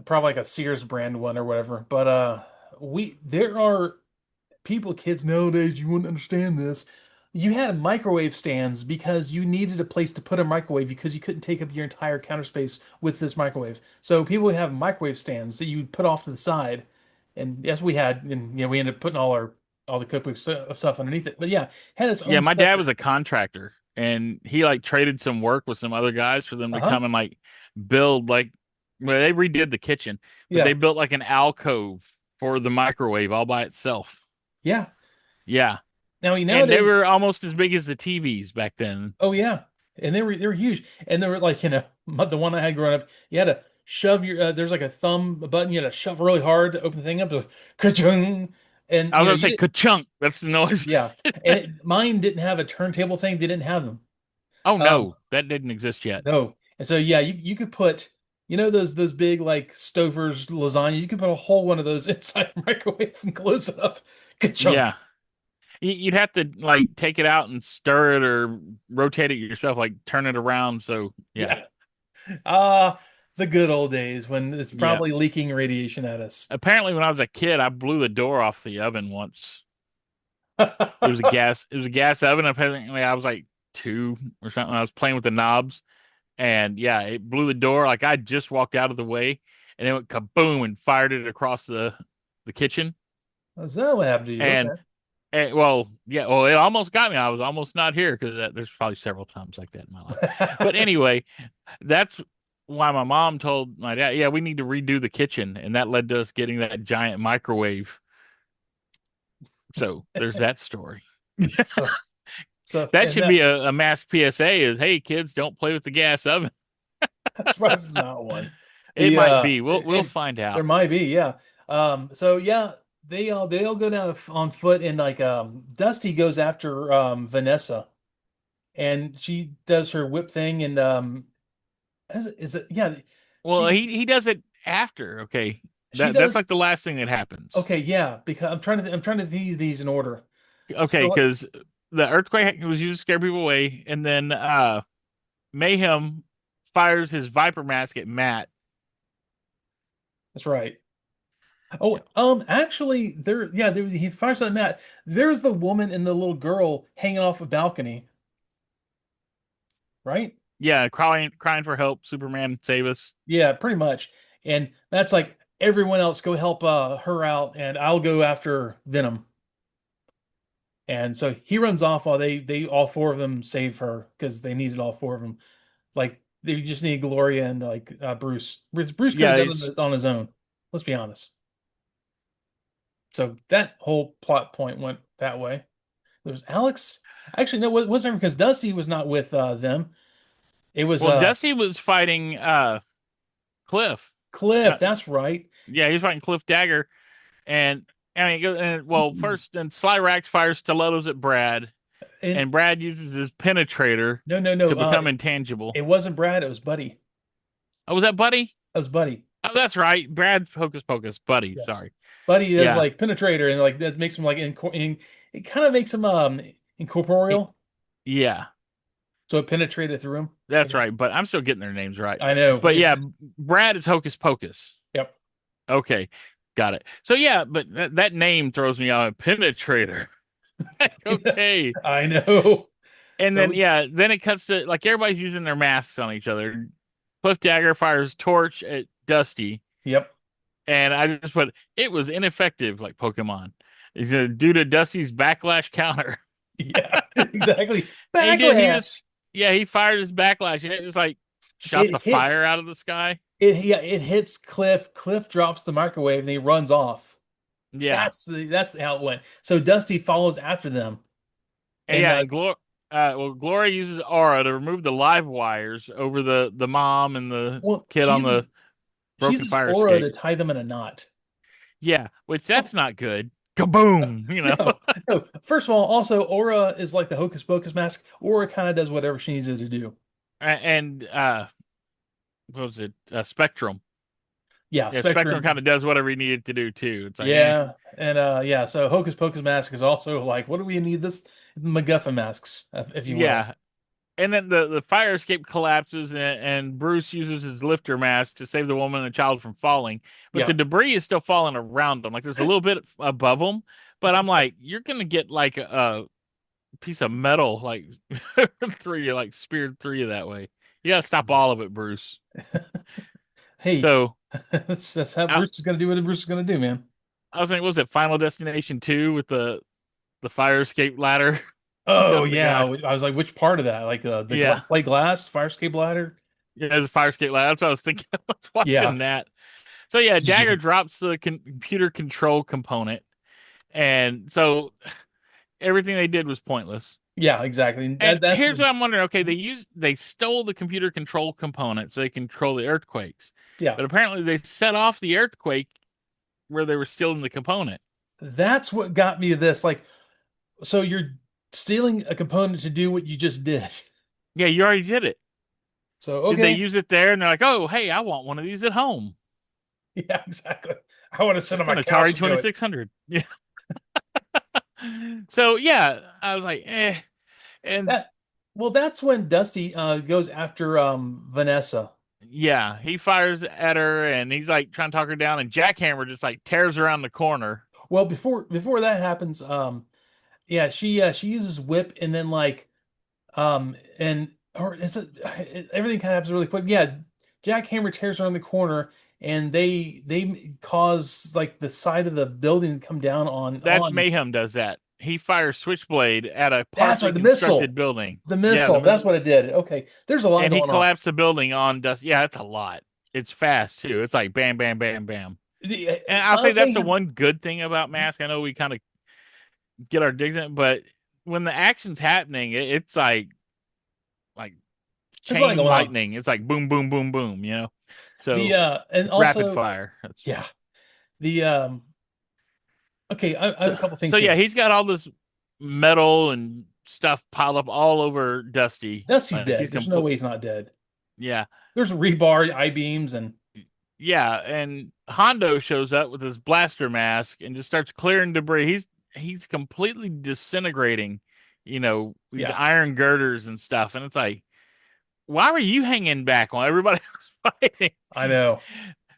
probably like a Sears brand one or whatever. But we there are kids nowadays, you wouldn't understand this. You had microwave stands because you needed a place to put a microwave because you couldn't take up your entire counter space with this microwave. So people would have microwave stands that you put off to the side. And yes, we had, and we ended up putting all the cookbook stuff underneath it. But yeah, had its Yeah, own my dad separate. was a contractor and he like traded some work with some other guys for them to Uh-huh. come and like build like well, they redid the kitchen, but they Yeah. built like an alcove for the microwave all by itself. Yeah. Yeah. Now And they nowadays, were almost as big as the TVs back then. oh yeah, and they were huge, and they were like the one I had growing up. You had to shove there's like a thumb button. You had to shove really hard to open the thing up. To ka-chung, and I was gonna you say did ka-chunk. That's the noise. yeah. And mine didn't have a turntable thing. They didn't have them. Oh Um, no, that didn't exist yet. no, and so yeah, you could put those big like Stouffer's lasagna. You could put a whole one of those inside the microwave and close it up. Yeah. Ka-chunk. You'd have to like take it out and stir it or rotate it yourself, like turn it around. So yeah. Yeah. Ah, the good old days when it's Yeah. probably leaking radiation at us. Apparently when I was a kid, I blew the door off the oven once. It was a gas oven. Apparently I was like two or something. I was playing with the knobs and yeah, it blew the door. Like I just walked out of the way and it went kaboom and fired it across the kitchen. Is that what happened to you? And, Okay. well, yeah, well, it almost got me. I was almost not here because there's probably several times like that in my life. But anyway, that's why my mom told my dad, yeah, we need to redo the kitchen. And that led to us getting that giant microwave. So there's that story. So, so That and should that be a mask PSA is, hey, kids, don't play with the gas oven. I'm surprised it's not one. It The might be. We'll and find there out. might be, yeah. So yeah, they all go down on foot, and like Dusty goes after Vanessa, and she does her whip thing, and is it yeah, Well, she he does it after. Okay. she That's does like the last thing that happens. okay, yeah, because I'm trying to see these in order. Okay, So because the earthquake was used to scare people away, and then Mayhem fires his Viper mask at Matt. that's right. Oh, actually, he fires on that. There's the woman and the little girl hanging off a balcony, right? Yeah, crying for help. Superman, save us. Yeah, pretty much. And that's like everyone else go help her out, and I'll go after Venom. And so he runs off while they all four of them save her because they needed all four of them. Like they just need Gloria and like Bruce. Bruce could have Yeah, done it's it on his own. Let's be honest. So that whole plot point went that way. There was Alex. Actually, no, it wasn't because Dusty was not with them. It was well, Dusty was fighting Cliff. Cliff. Uh, That's right. yeah, he's fighting Cliff Dagger, and I mean, well, first, then Sly Rax fires stilettos at Brad, And and Brad uses his penetrator no, no, no. to become intangible. It wasn't Brad. It was Buddy. Oh, was that Buddy? That was Buddy. Oh, that's right. Brad's Hocus Pocus. Buddy, Yes. sorry. Buddy is Yeah. like penetrator, and like that makes him like it kind of makes him It- incorporeal. yeah. So it penetrated through him. That's right, but I'm still getting their names right. I know. But yeah, Brad is Hocus Pocus. Yep. Okay, got it. So yeah, but that name throws me out. Penetrator. Okay, I know. and So then yeah, then it cuts to like everybody's using their masks on each other. Cliff Dagger fires torch at Dusty, yep. and I just put it was ineffective, like Pokemon. It's due to Dusty's backlash counter. Yeah. Exactly. And he Backlash. just yeah, he fired his backlash, and it was like shot it the hits fire out of the sky. it hits Cliff. Cliff drops the microwave and he runs off. Yeah. That's how it went. So Dusty follows after them, And and yeah, and Gloria uses aura to remove the live wires over the mom and the well, kid on the she broken uses fire aura escape. to tie them in a knot. Yeah, which Oh, that's not good. Kaboom, you know. no, no. First of all, also aura is like the hocus pocus mask. Aura kind of does whatever she needs it to do. And what was it? Spectrum. Yeah, Yeah, Spectrum Spectrum kind is of does whatever he needed to do too. It's like, eh. yeah, and yeah. So hocus pocus mask is also like, what do we need this MacGuffin masks, if you will? Yeah. And then the fire escape collapses, and Bruce uses his lifter mask to save the woman and the child from falling. But the Yeah, debris is still falling around them. Like there's a little bit above them. But I'm like, you're gonna get like a piece of metal like through you, like speared through you that way. You gotta stop all of it, Bruce. hey, So that's how I, Bruce is gonna do what Bruce is gonna do, man. I was thinking, what was it Final Destination 2 with the fire escape ladder took Oh out the yeah, guy? I was like, which part of that? Like Yeah. play glass, fire escape ladder? Yeah, there's a fire escape ladder. That's what I was thinking. I was Yeah, watching that. So yeah, Jagger drops the computer control component, and so everything they did was pointless. yeah, exactly. And That's here's what I'm wondering: okay, they stole the computer control component so they control the earthquakes, yeah, but apparently they set off the earthquake where they were stealing the component. that's what got me to this. Like, so you're stealing a component to do what you just did. Yeah, you already did it. So Did they okay, use it there? And they're like, oh, hey, I want one of these at home. yeah, exactly. I want to sit on It's my an couch Atari and do it. 2600. Yeah. So yeah, I was like, eh. And That well, that's when Dusty goes after Vanessa. yeah, he fires at her and he's like trying to talk her down, and Jackhammer just like tears around the corner. Well, before that happens, yeah, she uses whip and then like and or is everything kind of happens really quick. Yeah, Jackhammer tears around the corner and they cause like the side of the building to come down That's on Mayhem does that. He fires Switchblade at a that's partially right, the constructed missile. building. The Yeah, missile. That's what it did. Okay. There's a lot and he going on. collapsed the building on dust. Yeah, it's a lot. It's fast too. It's like bam, bam, bam, bam. And I'll say Miles that's the Mayhem. one good thing about Mask. I know we kind of get our digs in, but when the action's happening, it's like There's a lot chain going on. lightning. It's like boom, boom, boom, boom. The So and rapid also fire. That's yeah. The okay, I have so a couple so things yeah. here. He's got all this metal and stuff piled up all over Dusty. Dusty's Like he's dead. There's no complete. way he's not dead. Yeah, There's rebar, I-beams, and yeah. And Hondo shows up with his blaster mask and just starts clearing debris. He's completely disintegrating. These yeah, iron girders and stuff. And it's like, why were you hanging back while everybody was fighting? I know.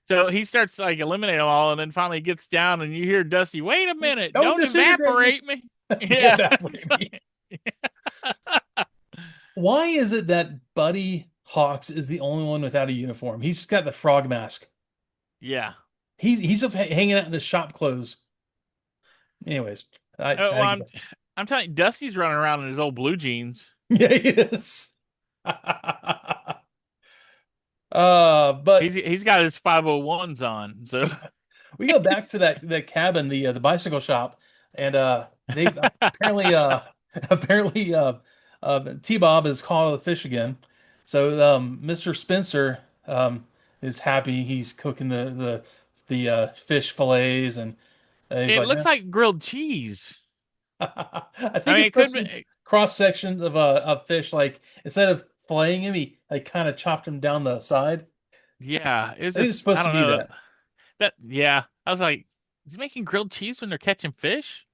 So he starts like eliminating them all, and then finally gets down, and you hear Dusty, "Wait a minute! Don't Don't disintegrate me. evaporate me!" Don't Yeah, it's evaporate me. like, Why is it that Buddy Hawks is the only one without a uniform? He's just got the frog mask. yeah. He's just hanging out in his shop clothes. Anyways, Well, I get I'm telling you, Dusty's running around in his old blue jeans. yeah, he is. He's But he's got his 501s on. So we go back to that cabin, the bicycle shop, and they apparently apparently T-Bob is caught the fish again. So Mr. Spencer is happy. He's cooking the fish fillets, and he's it like, looks like grilled cheese. I I think mean, it's it could supposed to be be. cross sections of fish. Like instead of filleting him, he like kind of chopped him down the side. Yeah, it's I think it's just supposed I to don't be know that. that. Yeah, I was like, is he making grilled cheese when they're catching fish?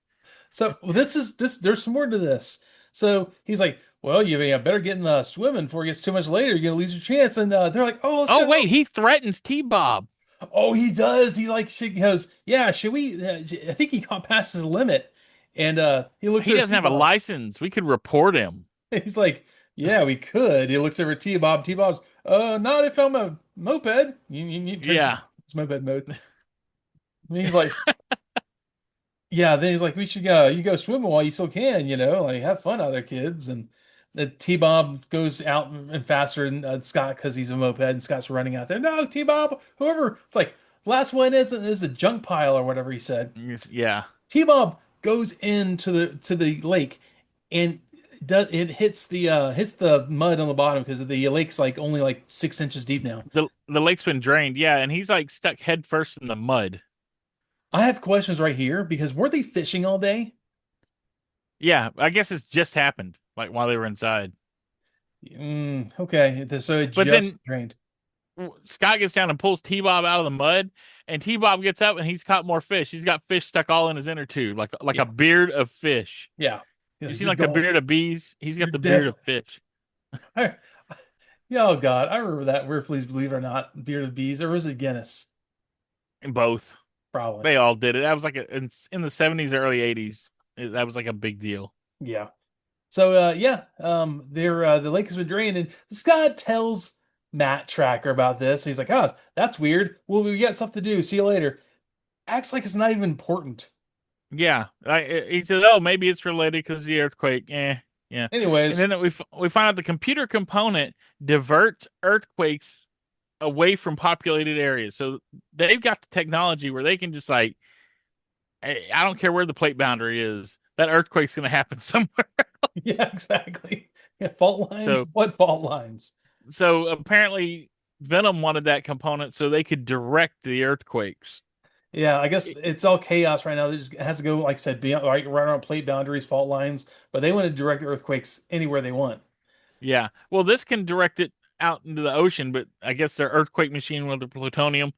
So well, this is this. There's some more to this. So he's like, "Well, you better get in the swimming before it gets too much later. You're gonna lose your chance." And they're like, "Oh, let's Oh go." wait, he threatens T-Bob. Oh, he does. He's like, she goes, "Yeah, should we?" I think he got past his limit, and he looks He over at doesn't have a T-Bob. license. We could report him. He's like, "Yeah, we could." He looks over at T-Bob. T-Bob's, not if I'm a moped. You turns Yeah. it's moped mode. And he's like, "Yeah." Then he's like, "We should you go swimming while you still can. Like have fun, other kids." And T-Bob goes out and faster than Scott because he's a moped, and Scott's running out there. No, T-Bob, whoever. It's like last one is a junk pile or whatever he said. Yeah. T-Bob goes into the lake and does it hits the mud on the bottom because the lake's like only like 6 inches deep now. The lake's been drained, yeah, and he's like stuck head first in the mud. I have questions right here because were they fishing all day? Yeah, I guess it's just happened, like while they were inside. Okay, so it But then just drained. Scott gets down and pulls T-Bob out of the mud, and T-Bob gets up and he's caught more fish. He's got fish stuck all in his inner tube, like a Yeah, beard of fish. yeah, yeah. You seen You're like the going. beard of bees? He's You're got the beard of definitely. fish. Yeah, oh God, I remember that. Where please believe it or not, Beard of Bees, or was it Guinness? And both. Probably. They all did it. That was like in the 70s, early 80s. That was like a big deal. Yeah. So yeah, the lake has been drained, and Scott tells Matt Tracker about this. He's like, "Oh, that's weird. Well, we got stuff to do. See you later." Acts like it's not even important. Yeah, he said, "Oh, maybe it's related because the earthquake." Yeah. And Anyways, then we find out the computer component diverts earthquakes away from populated areas. So they've got the technology where they can just like, I don't care where the plate boundary is, that earthquake's going to happen somewhere. yeah, exactly. Yeah, fault lines. So What fault lines? apparently Venom wanted that component so they could direct the earthquakes. Yeah, I guess it's all chaos right now. It just has to go, like I said, be right around plate boundaries, fault lines, but they want to direct earthquakes anywhere they want. Yeah. Well, this can direct it out into the ocean, but I guess their earthquake machine with the plutonium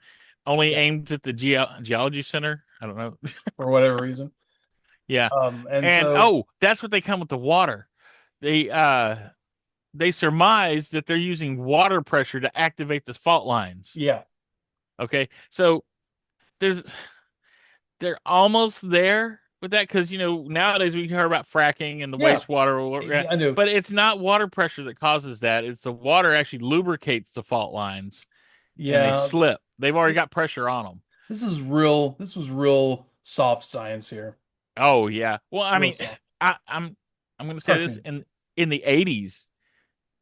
only Yeah, aims at the geology center. I don't know. for whatever reason. Yeah. And And so oh, that's what they come with the water. They they surmise that they're using water pressure to activate the fault lines. yeah, Okay. So there's they're almost there with that because nowadays we hear about fracking and the yeah, wastewater, I know. but it's not water pressure that causes that. It's the water actually lubricates the fault lines and they Yeah, slip. They've already got pressure on them. this is real. This was real soft science here. Oh yeah. Well, I Real mean, soft. I'm going to It's say this cartoon. in the 80s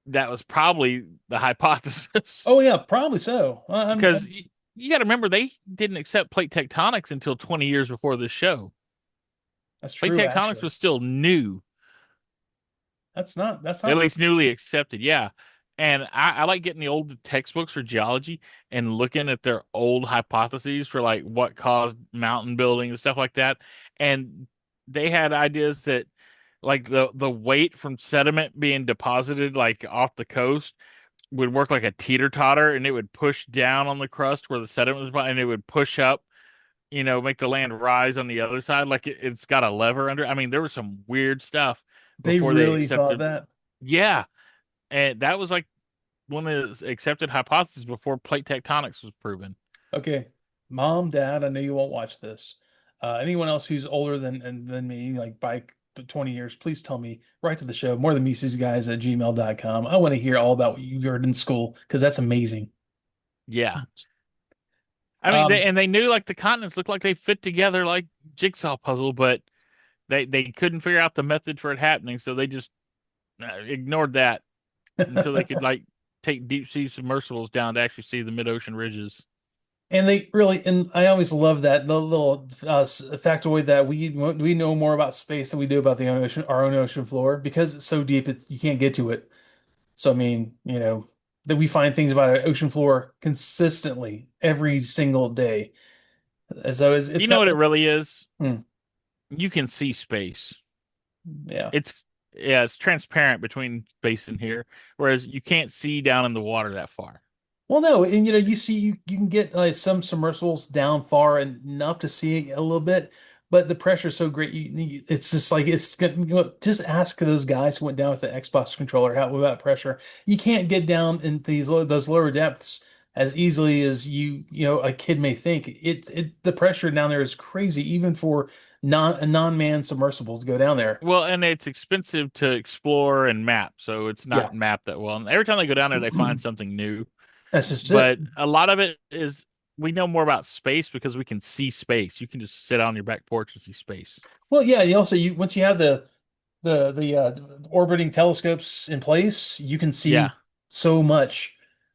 that was probably the hypothesis Oh yeah, probably so. because you got to remember they didn't accept plate tectonics until 20 years before this show. That's Plate true, tectonics actually. was still new, That's at not least newly accepted. Yeah. And I like getting the old textbooks for geology and looking at their old hypotheses for like what caused mountain building and stuff like that. And they had ideas that like the weight from sediment being deposited like off the coast would work like a teeter totter and it would push down on the crust where the sediment was and it would push up, make the land rise on the other side like it's got a lever under. I mean, there was some weird stuff they before they really thought accepted. that. Yeah, and that was like one of the accepted hypotheses before plate tectonics was proven. Okay, Mom, Dad, I know you won't watch this. Anyone else who's older than me, like by 20 years, please tell me. Write to the show, more than Mises guys at gmail.com. I want to hear all about what you learned in school because that's amazing. Yeah, I mean, Um, they knew like the continents looked like they fit together like jigsaw puzzle, but they couldn't figure out the method for it happening, so they just ignored that until they could like take deep sea submersibles down to actually see the mid ocean ridges. And they really, and I always love that the little factoid that we know more about space than we do about the ocean, our own ocean floor, because it's so deep, you can't get to it. So I mean, that we find things about our ocean floor consistently every single day. So it's You know got, what it really is? hmm, You can see space. yeah. It's yeah, it's transparent between space and here, whereas you can't see down in the water that far. Well, no, and you can get some submersibles down far enough to see a little bit, but the pressure is so great. It's just like it's good. Just ask those guys who went down with the Xbox controller how about pressure. You can't get down in those lower depths as easily as a kid may think. The pressure down there is crazy, even for non-man submersibles to go down there. Well, and it's expensive to explore and map, so it's Yeah, not mapped that well. And every time they go down there, they find something new. that's just it. But a lot of it is we know more about space because we can see space. You can just sit on your back porch and see space. Well, yeah. You also once you have the orbiting telescopes in place, you can Yeah. see so much.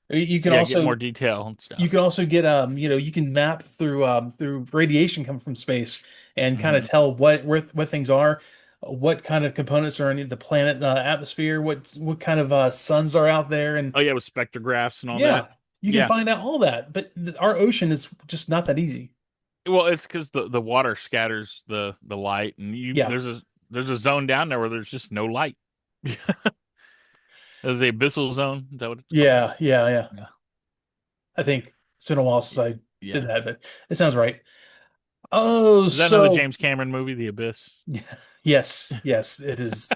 You can Yeah, get also more detail and you stuff. can also get you can map through radiation coming from space and kind of Hmm. tell what things are, what kind of components are in the planet atmosphere, what kind of suns are out there, and Oh yeah, with spectrographs and all yeah, that. you can Yeah. find out all that. But our ocean is just not that easy. Well, it's because the water scatters the light, and you Yeah, there's a zone down there where there's just no light. The abyssal zone, is that what it's called? yeah. Yeah. I think it's been a while since I did Yeah. that, but it sounds right. Oh, Is that another so James Cameron movie, The Abyss? yes, it is.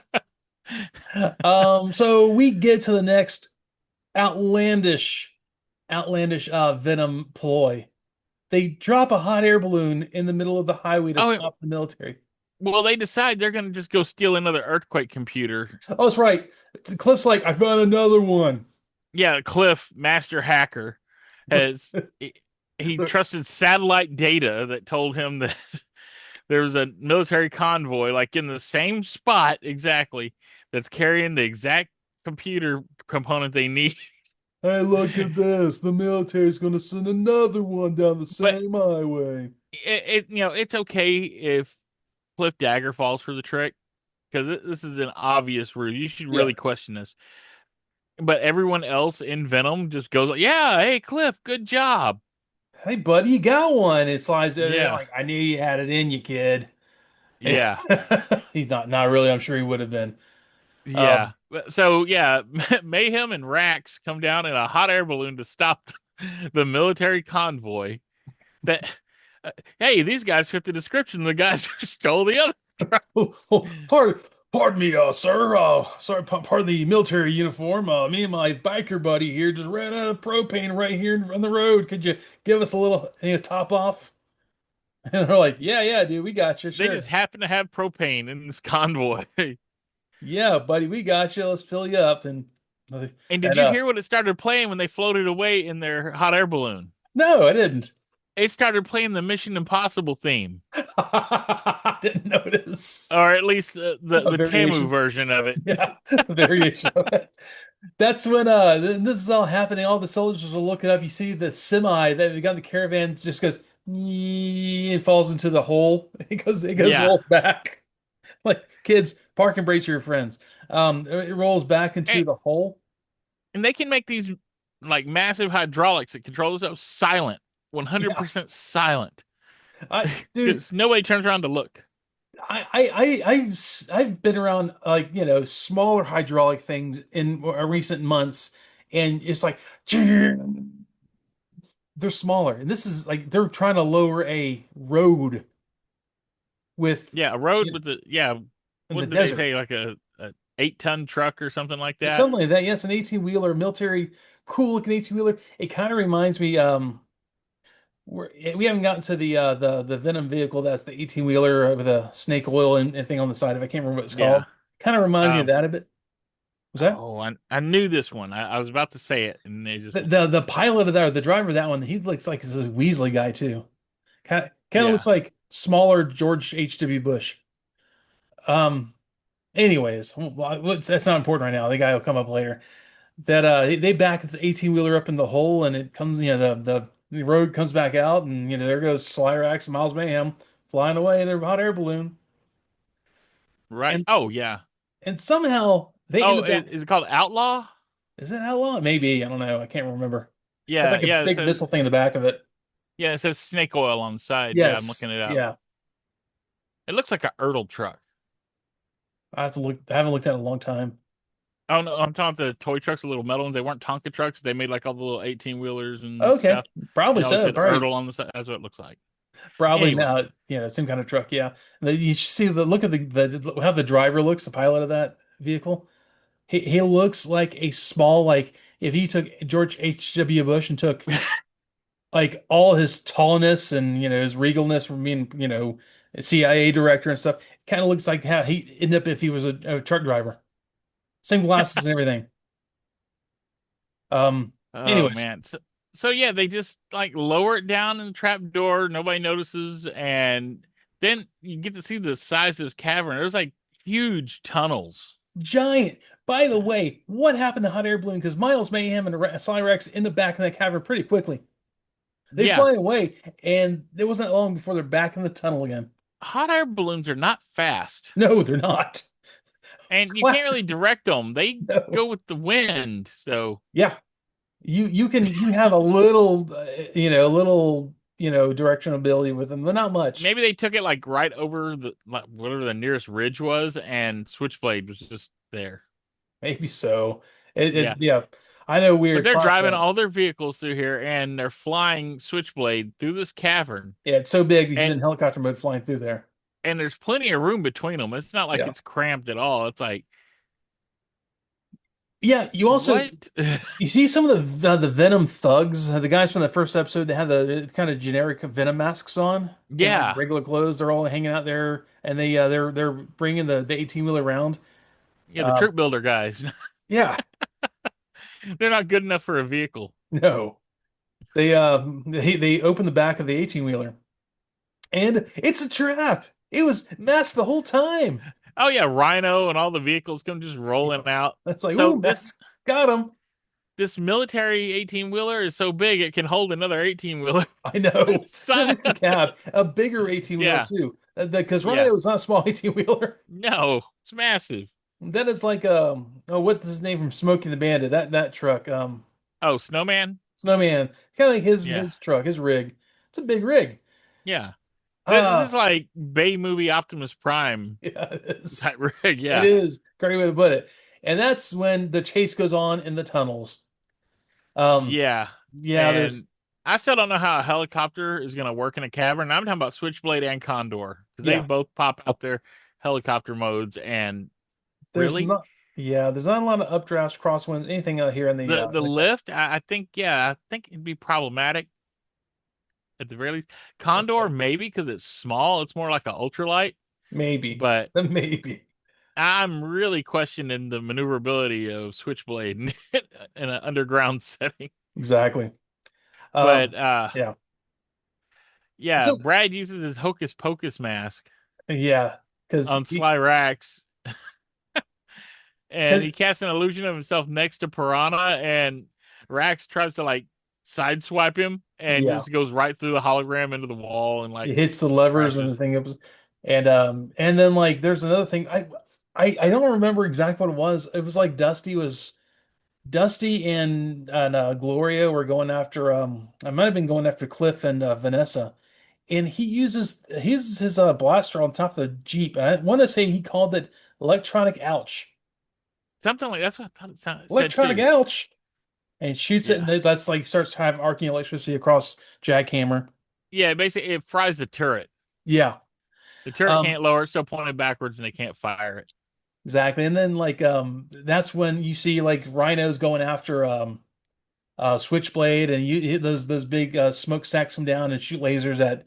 So we get to the next outlandish, outlandish Venom ploy. They drop a hot air balloon in the middle of the highway to Oh, stop the military. well, they decide they're going to just go steal another earthquake computer. Oh, that's right. Cliff's like, I found another one. Yeah, Cliff, master hacker, has he trusted satellite data that told him that there was a military convoy like in the same spot exactly that's carrying the exact computer component they need. Hey, look at this. The military's going to send another one down the But same highway. it's okay if Cliff Dagger falls for the trick because this is an obvious ruse. You should Yeah. really question this. But everyone else in Venom just goes, "Yeah, hey Cliff, good job." Hey, buddy, you got one. It slides there Yeah, like, I knew you had it in you, kid. yeah, He's not really. I'm sure he would have been. yeah. Um, So yeah, Mayhem and Rax come down in a hot air balloon to stop the military convoy. That hey, these guys fit the description. The guys who stole the other truck. pardon me, sir. Sorry, pardon the military uniform. Me and my biker buddy here just ran out of propane right here on the road. Could you give us a little, top off? And they're like, yeah, dude, we got you, They just sure. happen to have propane in this convoy. Yeah, buddy, we got you. Let's fill you up. And did And you hear what it started playing when they floated away in their hot air balloon? no, I didn't. It started playing the Mission Impossible theme, I didn't notice or at least a the Tamu variation. version of it. Yeah, a variation of it. That's when this is all happening. All the soldiers are looking up. You see the semi that we got in the caravan just goes and falls into the hole. It goes Yeah, rolls back. Like kids, park and brace your friends. It rolls back into and, the hole. and they can make these like massive hydraulics that control this stuff silent, Yeah, 100% silent, dude, because nobody turns around to look. I've been around like smaller hydraulic things in recent months, and it's like they're smaller, and this is like they're trying to lower a road with Yeah, a road you know, with the yeah. in the What did they desert. say? Like a 8-ton truck or something like that. Something like that. Yes, an 18 wheeler, military, cool looking 18 wheeler. It kind of reminds me. We haven't gotten to the Venom vehicle. That's the 18 wheeler with a snake oil and thing on the side of it. I can't remember what it's Yeah. called. Kind of reminds me of Um. that a bit. Was that Oh, I knew this one. I was about to say it, and they just the pilot of that or the driver of that one? He looks like he's a Weasley guy too. Kind of looks yeah. like smaller George H.W. Bush. Um. Anyways, that's not important right now. The guy will come up later. That they back its 18 wheeler up in the hole and it comes the road comes back out and there goes Slyrax and Miles Mayhem flying away in their hot air balloon Right. and Oh yeah. somehow they end Oh, up back. is it called Outlaw? Is it Outlaw? Maybe, I don't know, I can't remember. It's Yeah. like a Yeah. It big says missile thing in the back of it. yeah. It says snake oil on the side. Yeah, I'm Yes, looking it up. yeah. It looks like a Ertl truck. I haven't looked at it in a long time. Oh no, I'm talking about the toy trucks, the little metal ones. They weren't Tonka trucks. They made like all the little 18 wheelers and Okay, stuff. probably And it always so, said probably Ertl on the side. That's what it looks like. probably Anyway, now, some kind of truck, yeah. You should see the look at the how the driver looks, the pilot of that vehicle. He looks like a small, like if you took George H.W. Bush and took like all his tallness and his regalness from being a CIA director and stuff, kind of looks like how he ended up if he was a truck driver. Same glasses and everything. Um. oh Anyways, man. So yeah, they just like lower it down in the trap door. Nobody notices, and then you get to see the size of this cavern. There's like huge tunnels. Giant. By the way, what happened to hot air balloon? Because Miles Mayhem and Cyrex end up back in that cavern pretty quickly. They Yeah, fly away, and it wasn't long before they're back in the tunnel again. hot air balloons are not fast, No, they're not. and you can't Classic. really direct them. They No. go with the wind. So Yeah, you have a little a little direction ability with them, but not much. maybe they took it like right over the like, whatever the nearest ridge was, and Switchblade was just there. Maybe so. It Yeah, yeah. I know but weird they're talk driving about. all their vehicles through here, and they're flying Switchblade through this cavern, Yeah, it's so big he's in and helicopter mode flying through there. there's plenty of room between them. It's not like Yeah. it's cramped at all. It's like Yeah, you also what? you see some of the Venom thugs, the guys from the first episode, they had the kind of generic Venom masks on and like Yeah, regular clothes. They're all hanging out there, and they're bringing the 18 wheeler around. yeah, the Um, troop builder guys. yeah, They're not good enough for a vehicle. no, they open the back of the 18 wheeler, and it's a trap. It was masked the whole time. Oh yeah, Rhino and all the vehicles come just Yeah, rolling out. that's like, So ooh, this mask, got him. this military 18 wheeler is so big it can hold another 18 wheeler. I know. Not So, just the cab, a bigger 18 wheeler yeah, too. Because yeah. Rhino is not a small 18 wheeler. No, it's massive. That is like oh, what's his name from Smokey the Bandit? That truck, Oh, Snowman? Snowman, kind of like Yeah, his truck, his rig. It's a big rig. yeah. This is Ah, like Bay movie Optimus Prime yeah, it is. type rig. It Yeah, is. Great way to put it. And that's when the chase goes on in the tunnels. Um, yeah. yeah, there's And I still don't know how a helicopter is going to work in a cavern. I'm talking about Switchblade and Condor because they yeah, both pop out their helicopter modes. And there's really, not there's not a lot of updrafts, crosswinds, anything out here the in the cab. lift, I think, yeah, I think it'd be problematic at the very least. That's Condor, like maybe because it's small, it's more like an ultralight. maybe, But maybe I'm really questioning the maneuverability of Switchblade in an underground setting. exactly. But Yeah. yeah, So Brad uses his hocus pocus mask yeah, because on Sly Rax, and because he casts an illusion of himself next to Piranha, and Rax tries to like sideswipe him and yeah, just goes right through the hologram into the wall and like it hits the levers and the crashes. thing up, and then like there's another thing I don't remember exactly what it was. It was like Dusty and Gloria were going after I might have been going after Cliff and Vanessa, and he uses his blaster on top of the Jeep. And I want to say he called it electronic ouch. Something like that's what I thought said Electronic too. ouch. And shoots it, Yeah, and that's like starts having arcing electricity across Jackhammer. yeah. Basically, it fries the turret. Yeah. The turret Um, can't lower; it's still pointed backwards, and they can't fire it. exactly. And then like that's when you see like rhinos going after Switchblade, and you hit those big smokestacks come down and shoot lasers at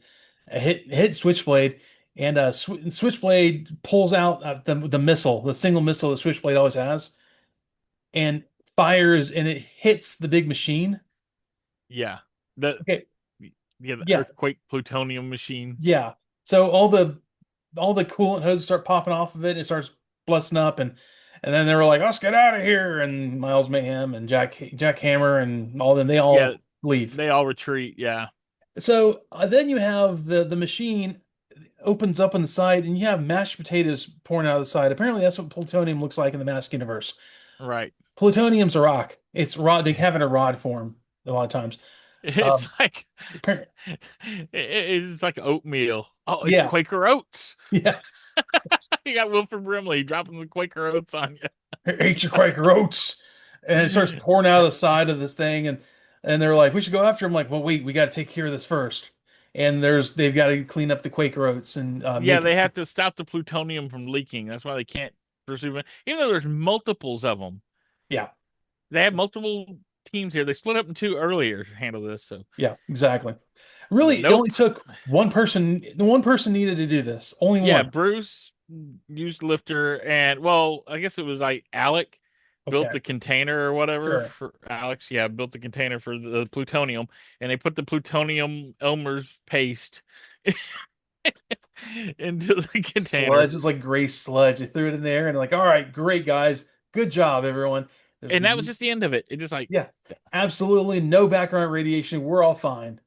hit Switchblade, and Switchblade pulls out the missile, the single missile that Switchblade always has, and fires, and it hits the big machine. Yeah, the Okay, yeah the yeah, earthquake plutonium machine. yeah. So all the coolant hoses start popping off of it, and it starts busting up, and then they were like, "Let's get out of here!" And Miles Mayhem and Jack Hammer and all them, they Yeah, all leave. they all retreat. Yeah, So then you have the machine opens up on the side, and you have mashed potatoes pouring out of the side. Apparently, that's what plutonium looks like in the Mask universe. right. Plutonium's a rock. It's rod. They have it in a rod form a lot of times. It's Um, like appar- it's like oatmeal. Oh, it's yeah, Quaker Oats. yeah. You got Wilford Brimley dropping the Quaker Oats on Eat your Quaker Oats. And it starts you. pouring out of the side of this thing, and they're like, we should go after him. Like, well, wait, we got to take care of this first. And they've got to clean up the Quaker Oats and Yeah, make they have to stop the plutonium from leaking. That's why they can't pursue it. Even though there's multiples of them, yeah, they have multiple teams here. They split up in two earlier to handle this. So, yeah, exactly. but Really, it only nope. took one person. One person needed to do this. Only Yeah, one. Bruce used lifter, and well, I guess it was like Alec built Okay, the container or whatever sure. for Alex. Yeah, built the container for the plutonium, and they put the plutonium Elmer's paste into the container. Sludge is like gray sludge. They threw it in there and like, all right, great guys, good job, everyone. There's And that was just the end of it. It just like, yeah, absolutely no background radiation. We're all fine.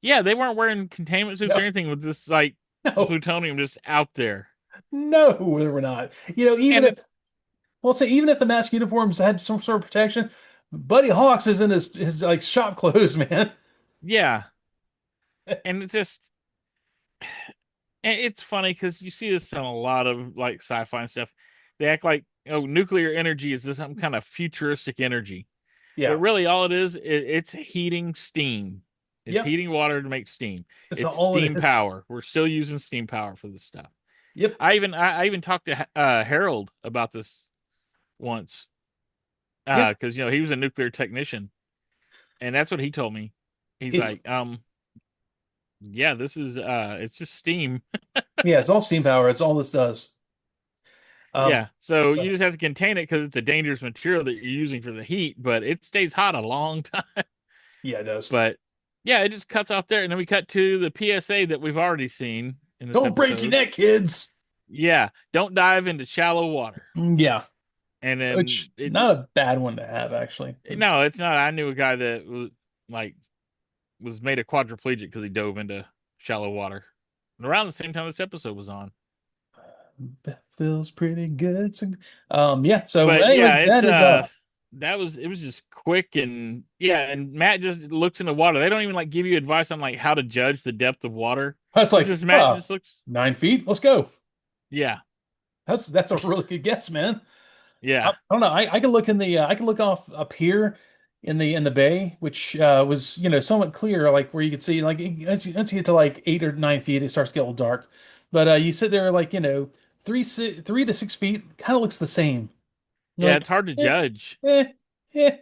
yeah, they weren't wearing containment suits or No, anything with this like no, plutonium just out there. no, we're not. Even And if it's well, say even if the mask uniforms had some sort of protection, Buddy Hawks is in his like shop clothes, man. yeah, and it's just and it's funny because you see this in a lot of like sci-fi and stuff. They act like, oh, nuclear energy is this some kind of futuristic energy, but Yeah. really all it is, it's heating steam. It's Yep. heating water to make steam. That's It's all it steam is. power. We're still using steam power for this stuff. Yep. I even talked to Harold about this once Yeah. because he was a nuclear technician, and that's what he told me. He's It's like, yeah, this is it's just steam. yeah, it's all steam power. It's all this does. Um, Yeah, so you but just have to contain it because it's a dangerous material that you're using for the heat, but it stays hot a long time. yeah, it does. But yeah, it just cuts off there, and then we cut to the PSA that we've already seen in this Don't break your episode. neck, kids. Yeah, don't dive into shallow water. Yeah. And then Which not a bad one to have actually. no, it's not. I knew a guy that was like was made a quadriplegic because he dove into shallow water. And around the same time this episode was on. Feels pretty good. Yeah. So, But yeah, anyways, it's that is it was just quick and yeah, and Matt just looks in the water. They don't even like give you advice on like how to judge the depth of water. that's It's like just Matt just looks 9 feet. Let's go. yeah, That's a really good guess, man. I yeah. don't know. I could look in the I could look off up here in the bay, which was somewhat clear, like where you could see like once you get to like 8 or 9 feet, it starts to get a little dark. But you sit there like 3 to 6 feet, kind of looks the same. You're Yeah, like it's hard to eh, judge. eh, eh.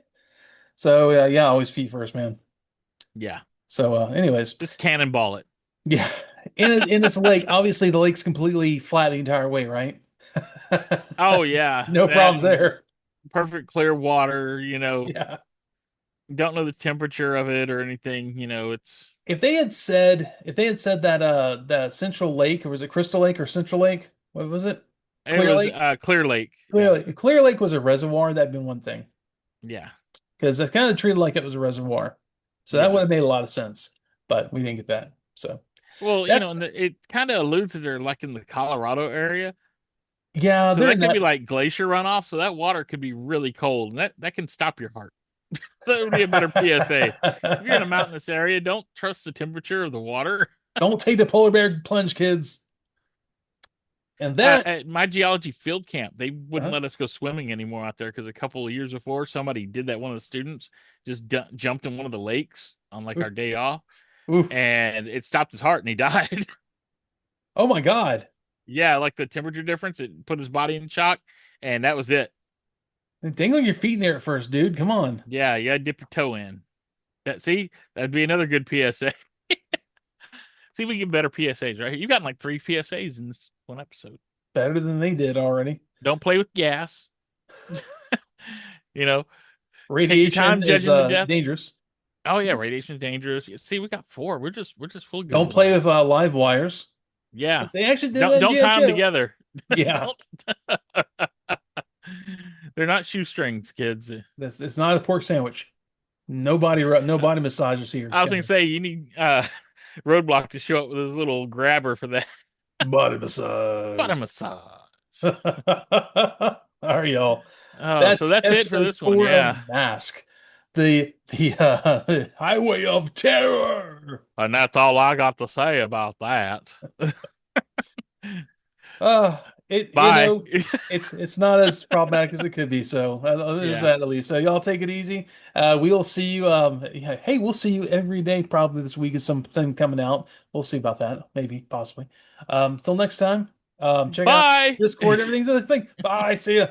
So yeah, always feet first, man. Yeah. So anyways, Just cannonball it. yeah, in this lake, obviously the lake's completely flat the entire way, right? Oh yeah. No That problems and there. perfect clear water, Yeah. don't know the temperature of it or anything, it's If they had said that the Central Lake, or was it Crystal Lake or Central Lake? What was it? it Clear was Lake? Clear Lake. Clear Yeah. Lake. Clear Lake was a reservoir, that'd been one thing. Yeah. Because they kind of treated it like it was a reservoir. So that would Yeah. have made a lot of sense. But we didn't get that. So Well, that's and it kind of alludes that they're like in the Colorado area. yeah, So they're in that could be that. like glacier runoff. So that water could be really cold, and that can stop your heart. That would be a better PSA. If you're in a mountainous area, don't trust the temperature of the water. Don't take the polar bear plunge, kids. And that At my geology field camp, they wouldn't uh let us go swimming anymore out there because a couple of years before, somebody did that. One of the students just jumped in one of the lakes on like our day off, oof. and it stopped his heart, and he died. Oh my God. Yeah, like the temperature difference, it put his body in shock, and that was it. Dangle your feet in there at first, dude. Come on. Yeah, you gotta dip your toe in. That'd be another good PSA. See, we get better PSAs, right? You've gotten like 3 PSAs in this one episode. Better than they did already. Don't play with gas. you know, take your Radiation time is judging the depth. dangerous. Oh yeah, radiation's dangerous. See, we got 4. We're just full good Don't play ones. with live wires. Yeah. They actually did that Don't in don't GI tie them Joe. together. Yeah, Don't. They're not shoestrings, kids. this it's not a pork sandwich. No body massages here, I was gonna guys. say you need Roadblock to show up with his little grabber for that Body butt massage. massage. All right, y'all. So That's that's it for episode this one. 4 of Yeah, Mask, the Highway of Terror. and that's all I got to say about that. Uh, it Bye. it's not as problematic as it could be. So there's Yeah. that at least. So y'all take it easy. We'll see you. Yeah, hey, we'll see you every day. Probably this week is something coming out. We'll see about that. Maybe, possibly. Till next time. Check out Bye. Discord. Everything's a thing. Bye. See ya.